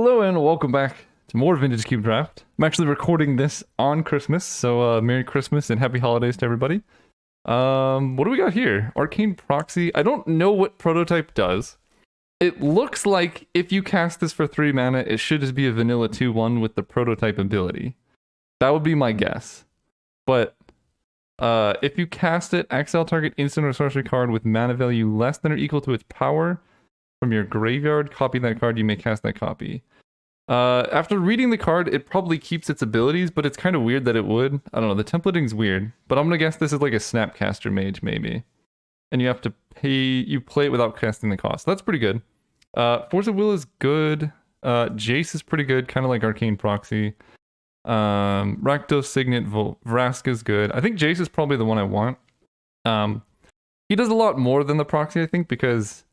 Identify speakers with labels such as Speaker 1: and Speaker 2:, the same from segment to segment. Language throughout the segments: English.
Speaker 1: Hello and welcome back to more Vintage Cube Draft. I'm actually recording this on Christmas, so Merry Christmas and Happy Holidays to everybody. What do we got here? Arcane Proxy. I don't know what Prototype does. It looks like if you cast this for 3 mana, it should just be a vanilla 2/1 with the Prototype ability. That would be my guess. But if you cast it, exile target instant or sorcery card with mana value less than or equal to its power from your graveyard, copy that card, you may cast that copy. After reading the card, it probably keeps its abilities, but it's kind of weird that it would. I don't know, the templating's weird. But I'm gonna guess this is like a Snapcaster Mage, maybe. And you have to you play it without casting the cost. That's pretty good. Force of Will is good. Jace is pretty good, kind of like Arcane Proxy. Rakdos Signet Vraska is good. I think Jace is probably the one I want. He does a lot more than the Proxy, I think, because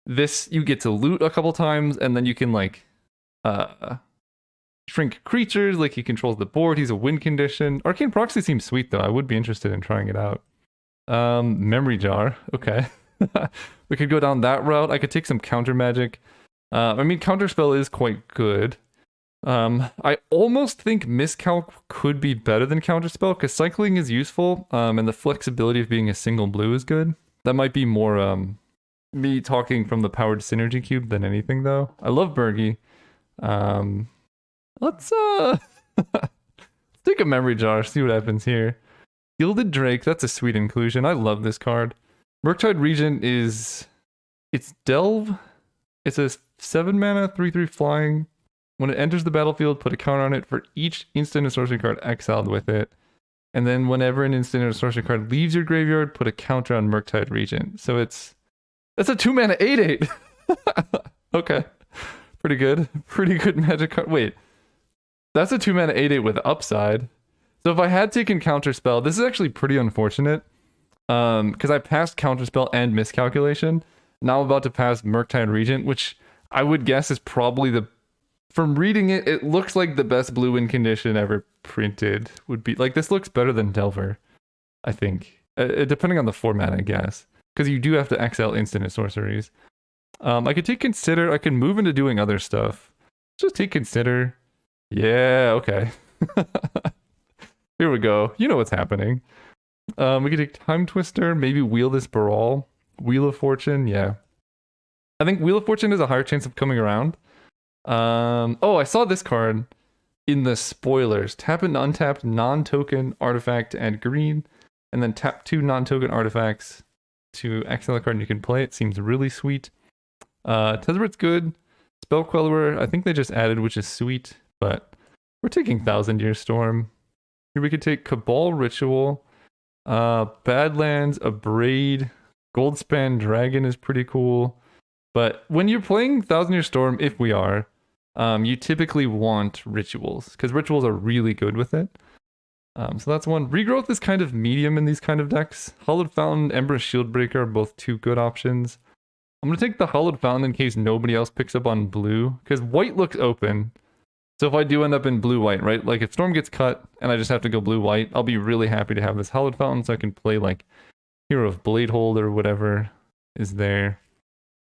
Speaker 1: this you get to loot a couple times, and then you can like shrink creatures, like he controls the board, he's a win condition. Arcane Proxy seems sweet though. I would be interested in trying it out. Memory Jar, okay. We could go down that route. I could take some counter magic. I mean, Counterspell is quite good. I almost think Miscalc could be better than Counterspell because cycling is useful, and the flexibility of being a single blue is good. That might be more me talking from the powered synergy cube than anything though. I love Bergie. Let's take a Memory Jar, see what happens here. Gilded Drake, that's a sweet inclusion. I love this card. Murktide Regent it's Delve. It's a 7 mana, 3/3 flying. When it enters the battlefield, put a counter on it for each instant or sorcery card exiled with it. And then whenever an instant or sorcery card leaves your graveyard, put a counter on Murktide Regent. So that's a 2 mana 8/8. Okay. Pretty good. Pretty good magic card. Wait. That's a 2 mana 8/8 with upside. So if I had taken Counterspell, this is actually pretty unfortunate. Because I passed Counterspell and Miscalculation. Now I'm about to pass Murktide Regent, which I would guess is probably from reading it, it looks like the best blue win condition ever printed would be. Like, this looks better than Delver, I think. Depending on the format, I guess. Because you do have to exile instant and sorceries. I could take Consider. I can move into doing other stuff. Just take Consider. Yeah, okay. Here we go. You know what's happening. We could take Time Twister. Maybe Wheel this Baral. Wheel of Fortune. Yeah. I think Wheel of Fortune has a higher chance of coming around. Oh, I saw this card in the spoilers. Tap an untapped non-token artifact to add green. And then tap 2 non-token artifacts to exile a card and you can play it. Seems really sweet. Tezzret's good. Spell Queller, I think they just added, which is sweet, but we're taking Thousand Year Storm. Here we could take Cabal Ritual, Badlands, Abrade, Goldspan Dragon is pretty cool. But when you're playing Thousand Year Storm, if we are, you typically want rituals, because rituals are really good with it. So that's one. Regrowth is kind of medium in these kind of decks. Hollowed Fountain, Ember Shieldbreaker are both 2 good options. I'm going to take the Hollowed Fountain in case nobody else picks up on blue, because white looks open. So if I do end up in blue-white, right? Like if Storm gets cut and I just have to go blue-white, I'll be really happy to have this Hollowed Fountain so I can play like Hero of Bladehold or whatever is there.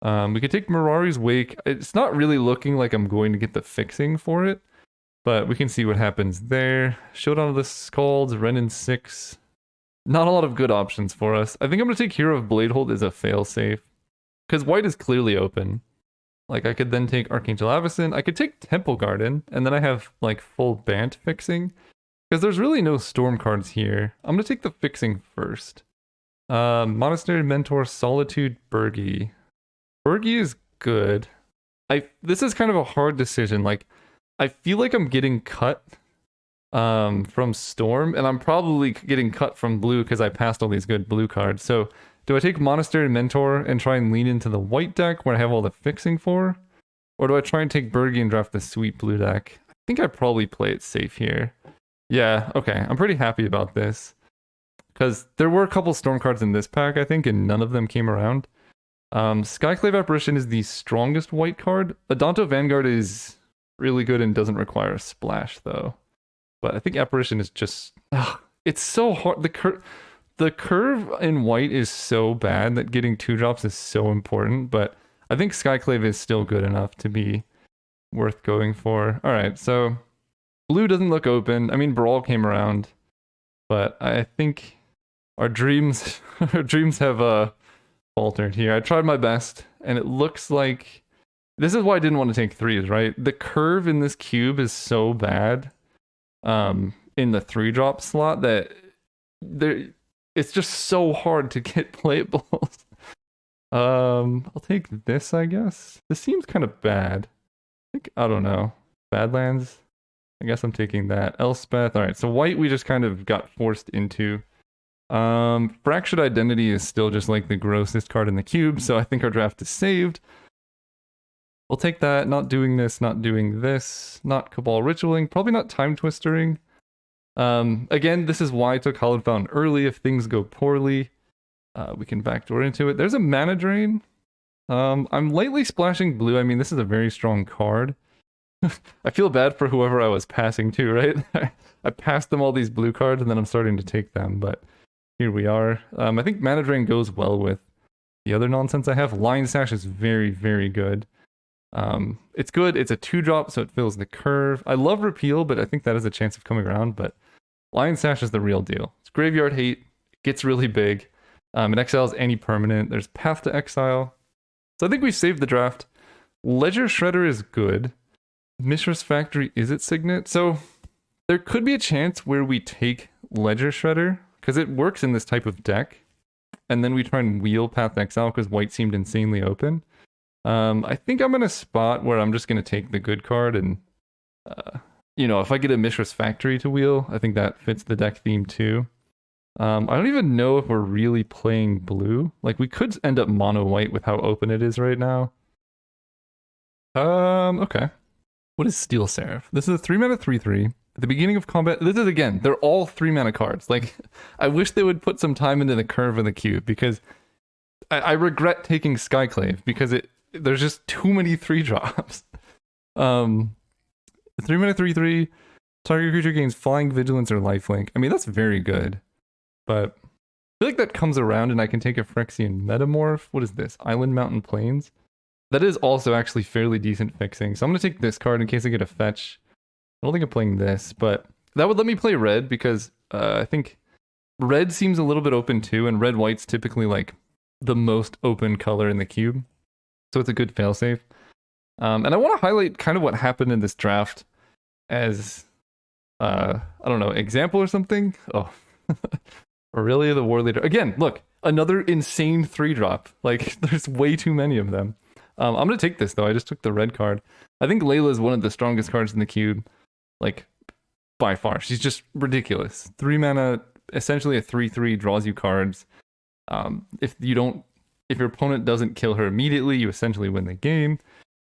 Speaker 1: We could take Mirari's Wake. It's not really looking like I'm going to get the fixing for it, but we can see what happens there. Showdown of the Scalds, Renin 6. Not a lot of good options for us. I think I'm going to take Hero of Bladehold as a failsafe. Because white is clearly open. Like, I could then take Archangel Avacyn. I could take Temple Garden, and then I have, like, full Bant fixing. Because there's really no Storm cards here. I'm going to take the fixing first. Monastery Mentor, Solitude, Bergie. Bergie is good. This is kind of a hard decision. Like, I feel like I'm getting cut from Storm, and I'm probably getting cut from blue because I passed all these good blue cards. So, do I take Monastery Mentor and try and lean into the white deck where I have all the fixing for? Or do I try and take Bergie and draft the sweet blue deck? I think I probably play it safe here. Yeah, okay. I'm pretty happy about this. Because there were a couple Storm cards in this pack, I think, and none of them came around. Skyclave Apparition is the strongest white card. Adonto Vanguard is really good and doesn't require a splash, though. But I think Apparition is just... it's so hard. The curve in white is so bad that getting 2 drops is so important, but I think Skyclave is still good enough to be worth going for. All right, so blue doesn't look open. I mean, Brawl came around, but I think our dreams our dreams have faltered here. I tried my best, and it looks like this is why I didn't want to take threes, right? The curve in this cube is so bad in the 3-drop slot that it's just so hard to get playables. I'll take this, I guess. This seems kind of bad. I don't know. Badlands. I guess I'm taking that. Elspeth. All right, so white we just kind of got forced into. Fractured Identity is still just like the grossest card in the cube, so I think our draft is saved. We'll take that. Not doing this, not doing this, not Cabal Ritualing, probably not Time Twistering. Again, this is why I took Hallowed Fountain early. If things go poorly, we can backdoor into it. There's a Mana Drain. I'm lightly splashing blue. I mean, this is a very strong card. I feel bad for whoever I was passing to, right? I passed them all these blue cards and then I'm starting to take them, but here we are. I think Mana Drain goes well with the other nonsense I have. Lion Sash is very, very good. It's good. It's a 2-drop, so it fills the curve. I love Repeal, but I think that has a chance of coming around, but Lion Sash is the real deal. It's Graveyard Hate. It gets really big. It exiles any permanent. There's Path to Exile. So I think we saved the draft. Ledger Shredder is good. Mishra's Factory is its signet. So there could be a chance where we take Ledger Shredder, because it works in this type of deck, and then we try and wheel Path to Exile because white seemed insanely open. I think I'm in a spot where I'm just going to take the good card and, if I get a Mishra's Factory to wheel, I think that fits the deck theme too. I don't even know if we're really playing blue. Like, we could end up mono white with how open it is right now. Okay. What is Steel Seraph? This is a 3-mana 3/3. At the beginning of combat, this is, again, they're all 3-mana cards. Like, I wish they would put some time into the curve of the cube, because I regret taking Skyclave, because there's just too many 3-drops. 3-mana 3/3, target creature gains Flying, Vigilance, or Lifelink. I mean, that's very good. But I feel like that comes around and I can take a Phyrexian Metamorph. What is this? Island Mountain Plains? That is also actually fairly decent fixing. So I'm going to take this card in case I get a fetch. I don't think I'm playing this, but that would let me play red because I think red seems a little bit open too, and red-white's typically like the most open color in the cube. So it's a good failsafe. And I want to highlight kind of what happened in this draft as, I don't know, example or something. Oh, Aurelia the War Leader. Again, look, another insane 3-drop. Like, there's way too many of them. I'm going to take this, though. I just took the red card. I think Layla is one of the strongest cards in the cube. Like, by far. She's just ridiculous. 3-mana, essentially a 3/3, draws you cards. If your opponent doesn't kill her immediately, you essentially win the game.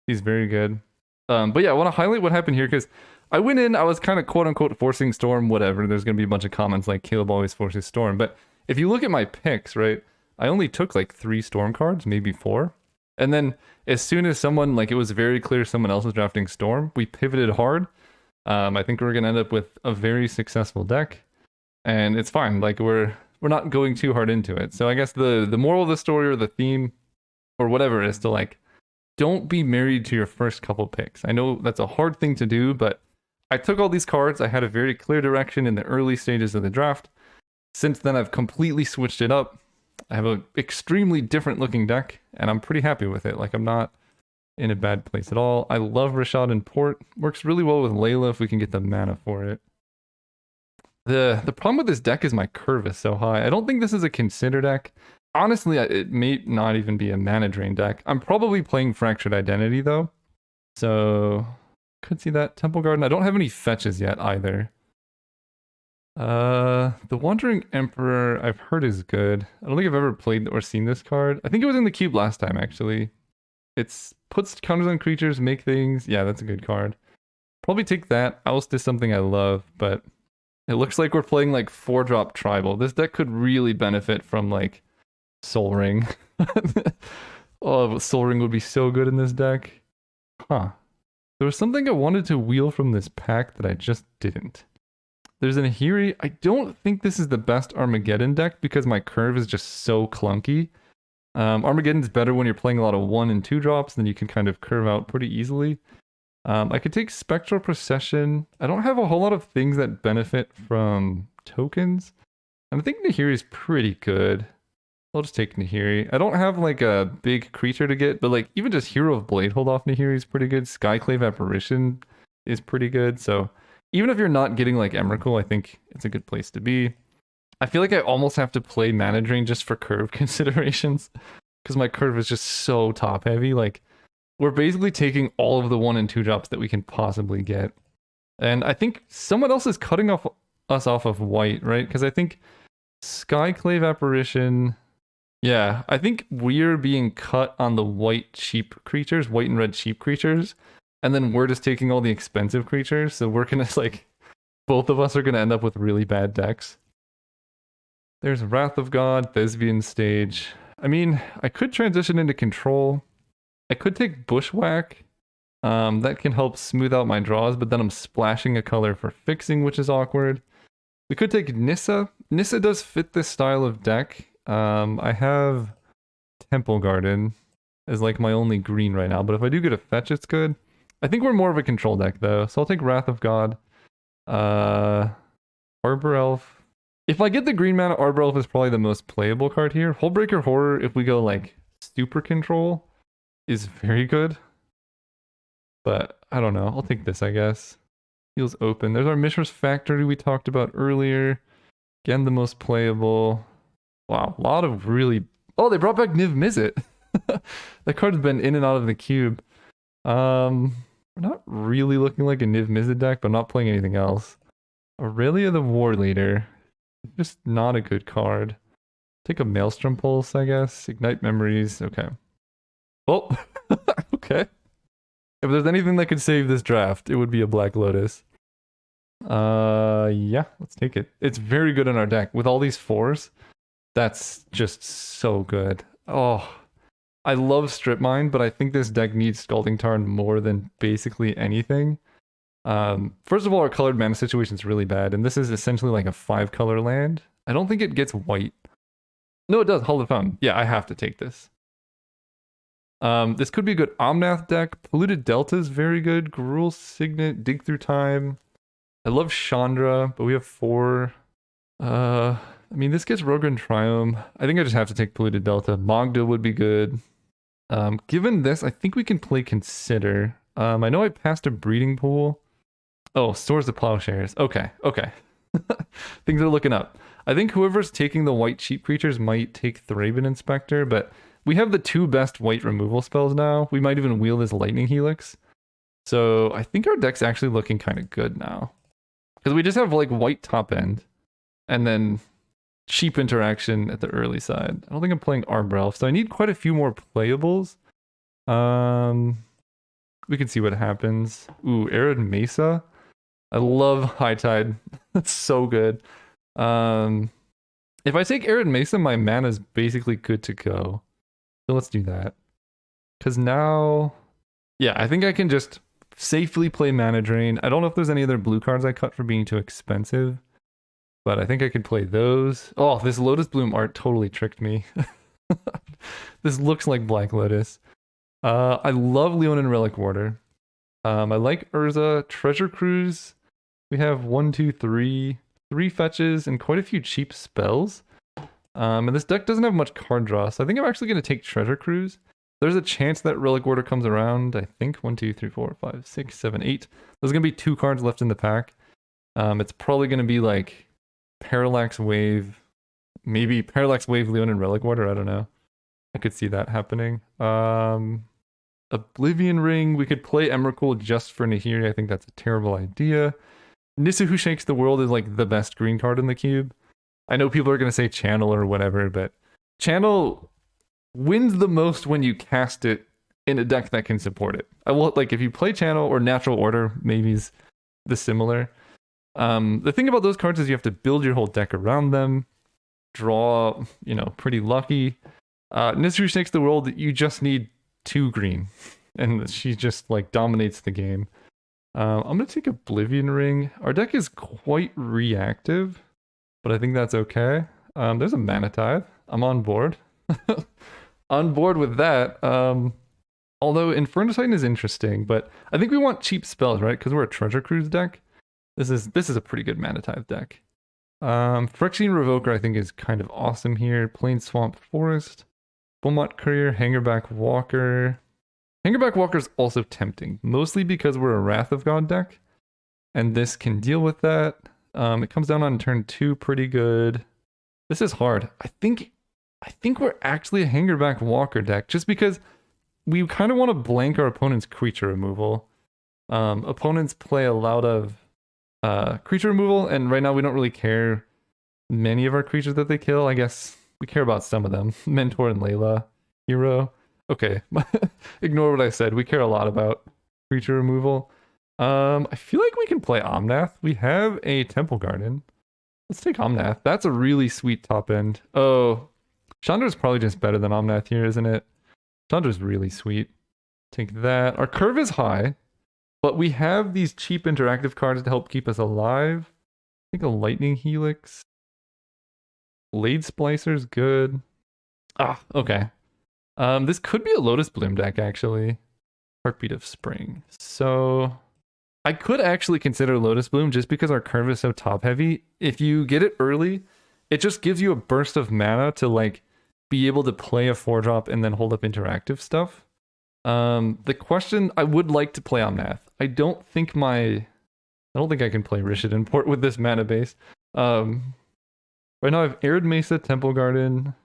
Speaker 1: She's very good. But yeah, I want to highlight what happened here, because I went in, I was kind of quote-unquote forcing Storm, whatever. There's going to be a bunch of comments like, Caleb always forces Storm. But if you look at my picks, right, I only took like 3 Storm cards, maybe 4. And then as soon as someone, like, it was very clear someone else was drafting Storm, we pivoted hard. I think we're going to end up with a very successful deck. And it's fine. Like, we're not going too hard into it. So I guess the moral of the story or the theme or whatever is to, like, don't be married to your first couple picks. I know that's a hard thing to do, but I took all these cards. I had a very clear direction in the early stages of the draft. Since then, I've completely switched it up. I have an extremely different looking deck, and I'm pretty happy with it. Like, I'm not in a bad place at all. I love Rashad and Port. Works really well with Layla if we can get the mana for it. The problem with this deck is my curve is so high. I don't think this is a consider deck. Honestly, it may not even be a mana drain deck. I'm probably playing Fractured Identity, though. So, could see that. Temple Garden. I don't have any fetches yet, either. The Wandering Emperor, I've heard is good. I don't think I've ever played or seen this card. I think it was in the cube last time, actually. It's puts counters on creatures, make things. Yeah, that's a good card. Probably take that. Oust is something I love, but it looks like we're playing like 4-drop tribal. This deck could really benefit from like Soul Ring. Oh, Soul Ring would be so good in this deck. Huh. There was something I wanted to wheel from this pack that I just didn't. There's an Ahiri. I don't think this is the best Armageddon deck because my curve is just so clunky. Armageddon's better when you're playing a lot of 1 and 2 drops, then you can kind of curve out pretty easily. I could take Spectral Procession. I don't have a whole lot of things that benefit from tokens. And I think Nahiri is pretty good. I'll just take Nahiri. I don't have like a big creature to get, but like even just Hero of Blade hold off Nahiri is pretty good. Skyclave Apparition is pretty good. So even if you're not getting like Emrakul, I think it's a good place to be. I feel like I almost have to play Mana Drain just for curve considerations because my curve is just so top heavy. Like we're basically taking all of the 1 and 2 drops that we can possibly get. And I think someone else is cutting us off of white, right? Because I think Skyclave Apparition. Yeah, I think we're being cut on the white cheap creatures, white and red cheap creatures, and then we're just taking all the expensive creatures. So we're gonna like, both of us are gonna end up with really bad decks. There's Wrath of God, Thespian Stage. I mean, I could transition into Control. I could take Bushwhack. That can help smooth out my draws, but then I'm splashing a color for fixing, which is awkward. We could take Nissa. Nissa does fit this style of deck. I have Temple Garden as like my only green right now, but if I do get a fetch, it's good. I think we're more of a control deck though, so I'll take Wrath of God. Arbor Elf. If I get the green mana, Arbor Elf is probably the most playable card here. Hullbreaker Horror, if we go like super control, is very good. But I don't know. I'll take this, I guess. Feels open. There's our Mishra's Factory we talked about earlier. Again, the most playable. Wow, a lot of really... Oh, they brought back Niv Mizzet. That card's been in and out of the cube. We're not really looking like a Niv Mizzet deck, but I'm not playing anything else. Aurelia the War Leader. Just not a good card. Take a Maelstrom Pulse, I guess. Ignite Memories. Okay. Well, okay. If there's anything that could save this draft, it would be a Black Lotus. Yeah, let's take it. It's very good in our deck. With all these 4s, that's just so good. Oh, I love Strip Mine, but I think this deck needs Scalding Tarn more than basically anything. First of all, our colored mana situation is really bad, and this is essentially like a 5-color land. I don't think it gets white. No, it does. Hull of Fountain. Yeah, I have to take this. This could be a good Omnath deck. Polluted Delta is very good. Gruul Signet, Dig Through Time. I love Chandra, but we have 4. I mean, this gets Rogran Triome. I think I just have to take Polluted Delta. Mogda would be good. Given this, I think we can play Consider. I know I passed a Breeding Pool. Oh, Swords of Plowshares. Okay. Things are looking up. I think whoever's taking the white cheap creatures might take Thraben Inspector, but we have the 2 best white removal spells now. We might even wield this Lightning Helix. So I think our deck's actually looking kind of good now. Because we just have like white top end, and then cheap interaction at the early side. I don't think I'm playing Arbor Elf, so I need quite a few more playables. We can see what happens. Ooh, Arid Mesa. I love High Tide. That's so good. If I take Arid Mesa, my mana's basically good to go. So let's do that. Because now... Yeah, I think I can just safely play Mana Drain. I don't know if there's any other blue cards I cut for being too expensive. But I think I can play those. Oh, this Lotus Bloom art totally tricked me. This looks like Black Lotus. I love Leonin Relic Warder. I like Urza. Treasure Cruise. We have 1, 2, 3 fetches and quite a few cheap spells. And this deck doesn't have much card draw, so I think I'm actually going to take Treasure Cruise. There's a chance that Relic Warder comes around. I think 1, 2, 3, 4, 5, 6, 7, 8. There's going to be 2 cards left in the pack. It's probably going to be like Parallax Wave. Maybe Parallax Wave, Leonin Relic Warder. I don't know. I could see that happening. Oblivion Ring. We could play Emrakul just for Nahiri. I think that's a terrible idea. Nissa Who Shakes the World is like the best green card in the cube. I know people are going to say Channel or whatever, but Channel wins the most when you cast it in a deck that can support it. I will, like, if you play Channel or Natural Order, maybe is the similar. The thing about those cards is you have to build your whole deck around them. Draw, pretty lucky. Nissa Who Shakes the World, you just need 2 green. And she just, like, dominates the game. I'm going to take Oblivion Ring. Our deck is quite reactive, but I think that's okay. There's a Mana Tithe. I'm on board. On board with that. Although Inferno Titan is interesting, but I think we want cheap spells, right? Because we're a Treasure Cruise deck. This is a pretty good Mana Tithe deck. Phyrexian Revoker I think is kind of awesome here. Plain Swamp Forest, Beaumont Courier, Hangerback Walker. Hangerback Walker is also tempting, mostly because we're a Wrath of God deck, and this can deal with that. It comes down on turn 2 pretty good. This is hard. I think we're actually a Hangerback Walker deck, just because we kind of want to blank our opponent's creature removal. Opponents play a lot of creature removal, and right now we don't really care many of our creatures that they kill. I guess we care about some of them. Mentor and Layla, Hero. Okay, ignore what I said. We care a lot about creature removal. I feel like we can play Omnath. We have a Temple Garden. Let's take Omnath. That's a really sweet top end. Oh, Chandra's probably just better than Omnath here, isn't it? Chandra's really sweet. Take that. Our curve is high, but we have these cheap interactive cards to help keep us alive. I think a Lightning Helix. Blade Splicer's good. Ah, okay. This could be a Lotus Bloom deck, actually. Heartbeat of Spring. So I could actually consider Lotus Bloom just because our curve is so top heavy. If you get it early, it just gives you a burst of mana to like be able to play a 4-drop and then hold up interactive stuff. The question, I would like to play Omnath. I don't think I can play Rishadan Port with this mana base. Right now I have Arid Mesa, Temple Garden.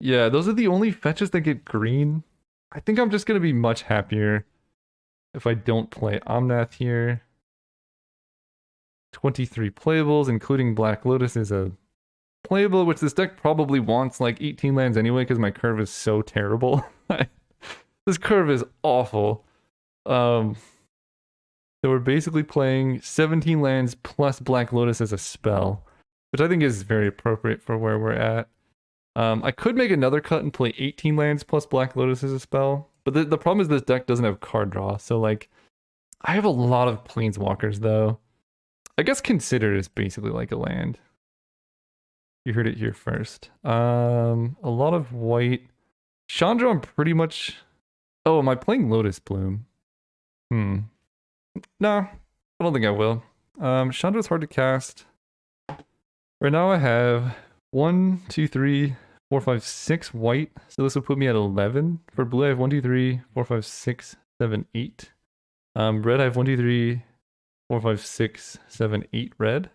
Speaker 1: Yeah, those are the only fetches that get green. I think I'm just going to be much happier if I don't play Omnath here. 23 playables, including Black Lotus, is a playable, which this deck probably wants like 18 lands anyway because my curve is so terrible. This curve is awful. So we're basically playing 17 lands plus Black Lotus as a spell, which I think is very appropriate for where we're at. I could make another cut and play 18 lands plus Black Lotus as a spell, but the problem is this deck doesn't have card draw, so like, I have a lot of Planeswalkers though. I guess Consider is basically like a land. You heard it here first. A lot of white. Chandra, I'm pretty much... Oh, am I playing Lotus Bloom? No, I don't think I will. Chandra's hard to cast. Right now I have 1, 2, 3, 4, 5, 6 white. So this will put me at 11. For blue, I have 1, 2, 3, 4, 5, 6, 7, 8. Red, I have 1, 2, 3, 4, 5, 6, 7, 8 red.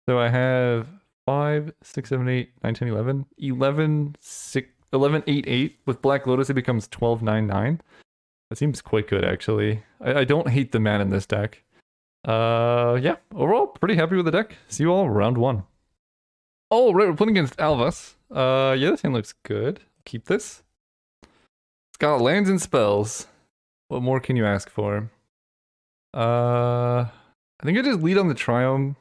Speaker 1: So I have 5, 6, 7, 8, 9, 10, 11. 11, 6, 11, 8, 8. With Black Lotus, it becomes 12, 9, 9. That seems quite good, actually. I don't hate the mana in this deck. Yeah, overall, pretty happy with the deck. See you all round 1. Oh, right, we're playing against Alvas. Yeah, this hand looks good. Keep this. It's got lands and spells. What more can you ask for? I think I just lead on the Triome.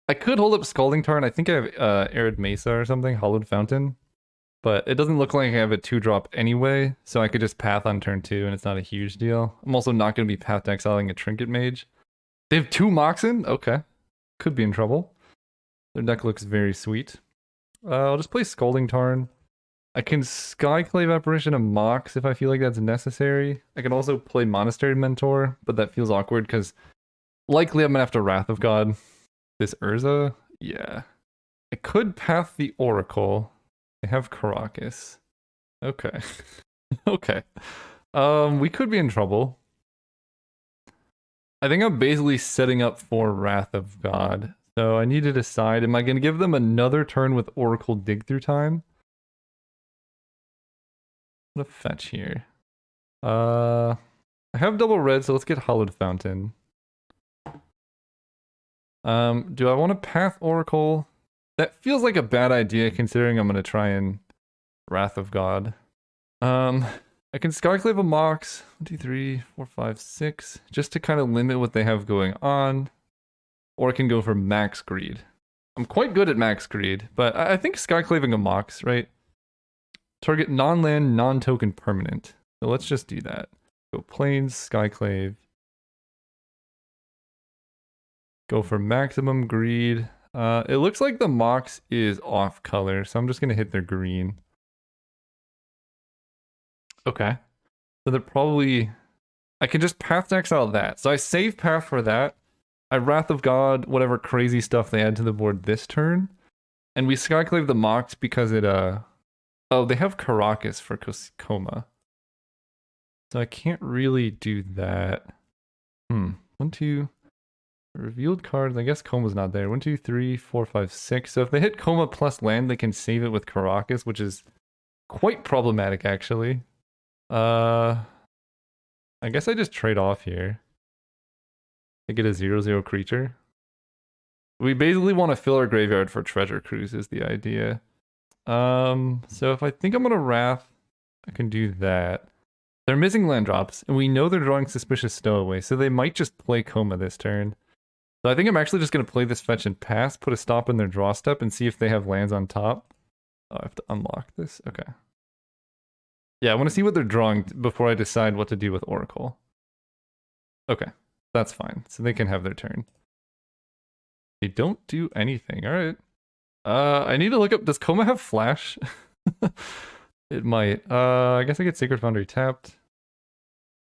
Speaker 1: I could hold up Scalding Tarn. I think I have Arid Mesa or something, Hollowed Fountain. But it doesn't look like I have a 2-drop anyway, so I could just path on turn 2 and it's not a huge deal. I'm also not going to be path exiling a Trinket Mage. They have 2 Moxen? Okay. Could be in trouble. Their deck looks very sweet. I'll just play Scalding Tarn. I can Skyclave Apparition a Mox if I feel like that's necessary. I can also play Monastery Mentor, but that feels awkward because likely I'm going to have to Wrath of God this Urza. Yeah. I could path the Oracle. They have Caracas. Okay. Okay. We could be in trouble. I think I'm basically setting up for Wrath of God. So I need to decide, am I going to give them another turn with Oracle Dig Through Time? What a fetch here. I have double red, so let's get Hollowed Fountain. Do I want to path Oracle? That feels like a bad idea considering I'm going to try and Wrath of God. I can Skyclave a Mox. 1, 2, 3, 4, 5, 6. Just to kind of limit what they have going on. Or I can go for Max Greed. I'm quite good at Max Greed, but I think Skyclaving a Mox, right? Target non-land, non-token permanent. So let's just do that. Go Plains, Skyclave. Go for maximum greed. It looks like the Mox is off color, so I'm just going to hit their green. Okay. So they're probably... I can just path to exile that. So I save path for that. I Wrath of God, whatever crazy stuff they add to the board this turn. And we Skyclave the Mox because it, oh, they have Caracas for Coma. So I can't really do that. 1, 2... Revealed cards, I guess Coma's not there. 1, 2, 3, 4, 5, 6. So if they hit Coma plus land, they can save it with Caracas, which is quite problematic, actually. I guess I just trade off here. I get a 0/0 creature. We basically want to fill our graveyard for Treasure Cruise is the idea. So if I think I'm gonna Wrath, I can do that. They're missing land drops, and we know they're drawing Suspicious Stowaway, so they might just play Coma this turn. So I think I'm actually just going to play this fetch and pass, put a stop in their draw step, and see if they have lands on top. Oh, I have to unlock this? Okay. Yeah, I want to see what they're drawing before I decide what to do with Oracle. Okay, that's fine. So they can have their turn. They don't do anything. All right. I need to look up, does Coma have Flash? It might. I guess I get Sacred Foundry tapped.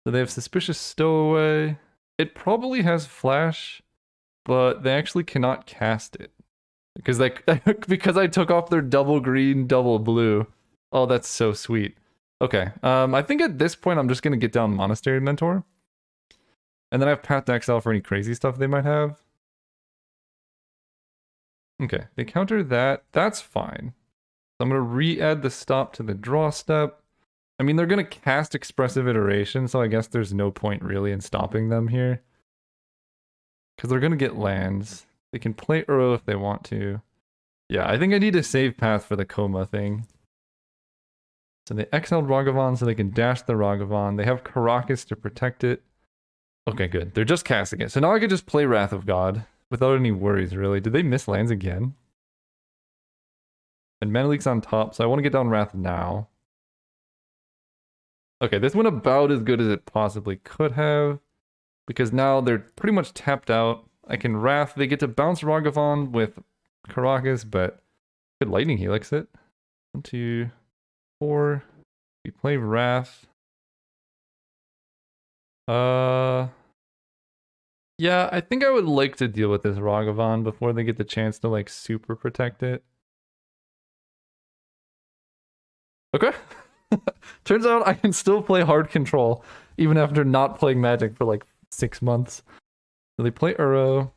Speaker 1: So they have Suspicious Stowaway. It probably has Flash, but they actually cannot cast it. Because because I took off their double green, double blue. Oh, that's so sweet. Okay, I think at this point I'm just gonna get down Monastery Mentor. And then I have Path to Exile for any crazy stuff they might have. Okay, they counter that. That's fine. So I'm gonna re-add the stop to the draw step. I mean, they're gonna cast Expressive Iteration, so I guess there's no point really in stopping them here. Because they're gonna get lands. They can play Uro if they want to. Yeah, I think I need to save path for the Coma thing. So they exiled Ragavan so they can dash the Ragavan. They have Caracas to protect it. Okay, good. They're just casting it. So now I can just play Wrath of God without any worries, really. Did they miss lands again? And Mana Leak's on top, so I want to get down Wrath now. Okay, this went about as good as it possibly could have. Because now they're pretty much tapped out. I can Wrath. They get to bounce Ragavan with Caracas, but could Lightning Helix it. 1, 2, 4. We play Wrath. Yeah, I think I would like to deal with this Ragavan before they get the chance to like super protect it. Okay. Turns out I can still play hard control even after not playing Magic for like 6 months. So they play Uro.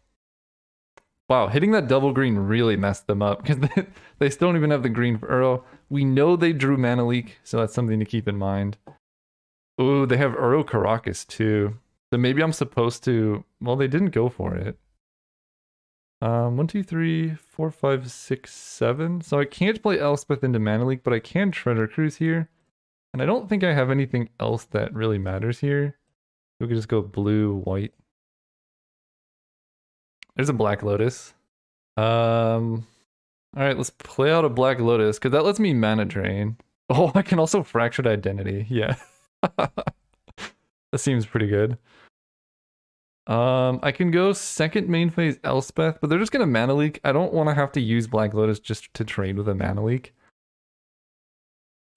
Speaker 1: Wow, hitting that double green really messed them up because they still don't even have the green for Uro. We know they drew Mana Leak, so that's something to keep in mind. Ooh, they have Uro Caracas too. So maybe I'm supposed to... Well, they didn't go for it. 1, 2, 3, 4, 5, 6, 7. So I can't play Elspeth into Mana Leak, but I can Treasure Cruise here. And I don't think I have anything else that really matters here. We could just go blue, white. There's a Black Lotus. Alright, let's play out a Black Lotus, because that lets me mana drain. Oh, I can also Fractured Identity. Yeah. That seems pretty good. I can go second main phase Elspeth, but they're just gonna Mana Leak. I don't want to have to use Black Lotus just to trade with a Mana Leak.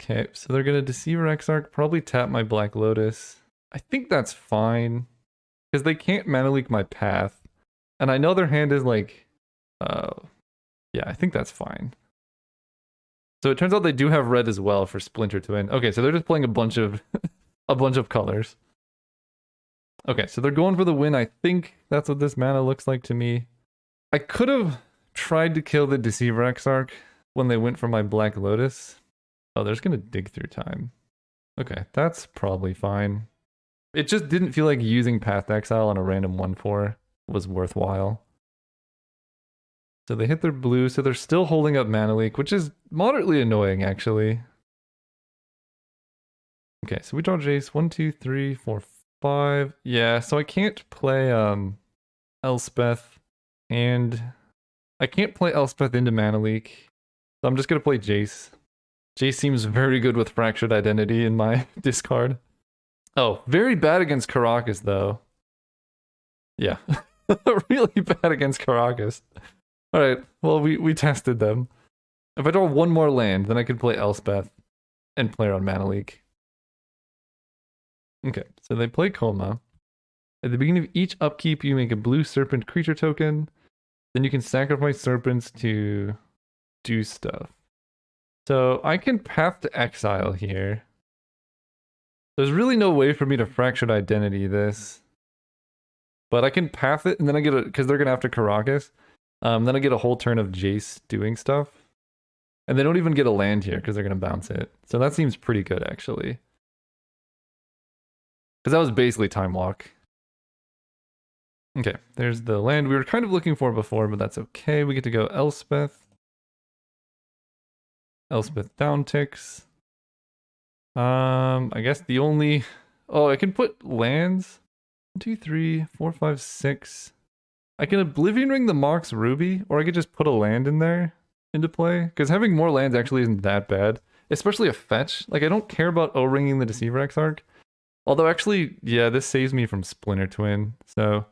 Speaker 1: Okay, so they're gonna Deceiver Exarch, probably tap my Black Lotus. I think that's fine, because they can't Mana Leak my path. And I know their hand is like, yeah, I think that's fine. So it turns out they do have red as well for Splinter Twin. Okay, so they're just playing a bunch of a bunch of colors. Okay, so they're going for the win. I think that's what this mana looks like to me. I could have tried to kill the Deceiver Exarch when they went for my Black Lotus. Oh, they're just gonna dig through time. Okay, that's probably fine. It just didn't feel like using Path to Exile on a random 1/4 was worthwhile. So they hit their blue, so they're still holding up Mana Leak, which is moderately annoying, actually. Okay, so we draw Jace. 1, 2, 3, 4, 5. Yeah, so I can't play Elspeth, and I can't play Elspeth into Mana Leak. So I'm just gonna play Jace. Jace seems very good with Fractured Identity in my discard. Oh, very bad against Caracas, though. Yeah. Really bad against Caracas. Alright, well, we tested them. If I draw one more land, then I can play Elspeth and play around Mana Leak. Okay, so they play Coma. At the beginning of each upkeep, you make a blue serpent creature token. Then you can sacrifice serpents to do stuff. So I can Path to Exile here. There's really no way for me to Fractured Identity this. But I can Path it, and then I get a... Because they're going to have to Caracas. Then I get a whole turn of Jace doing stuff. And they don't even get a land here, because they're going to bounce it. So that seems pretty good, actually. Because that was basically Time Walk. Okay, there's the land we were kind of looking for before, but that's okay. We get to go Elspeth. Elspeth down ticks. I guess the only... Oh, I can put lands. 1, 2, 3, 4, 5, 6. I can Oblivion Ring the Mox Ruby, or I could just put a land in there into play. Because having more lands actually isn't that bad. Especially a fetch. Like, I don't care about O-ringing the Deceiver Exarch. Although, actually, yeah, this saves me from Splinter Twin. So,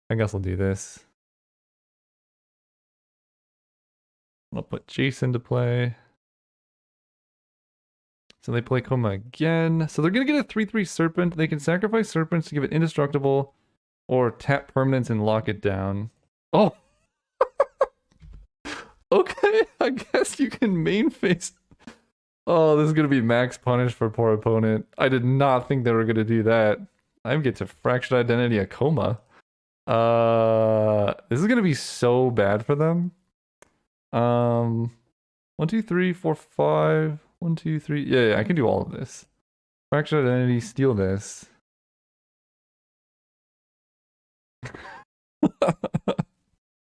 Speaker 1: I guess I'll do this. I'll put Jason to play. So they play Coma again. So they're going to get a 3/3 Serpent. They can sacrifice Serpents to give it indestructible or tap permanents and lock it down. Oh! Okay, I guess you can main face. Oh, this is going to be max punish for poor opponent. I did not think they were going to do that. I get to Fractured Identity a Coma. This is going to be so bad for them. 1, 2, 3, 4, 5. 1, 2, 3. Yeah, I can do all of this. Fractured Identity, steal this.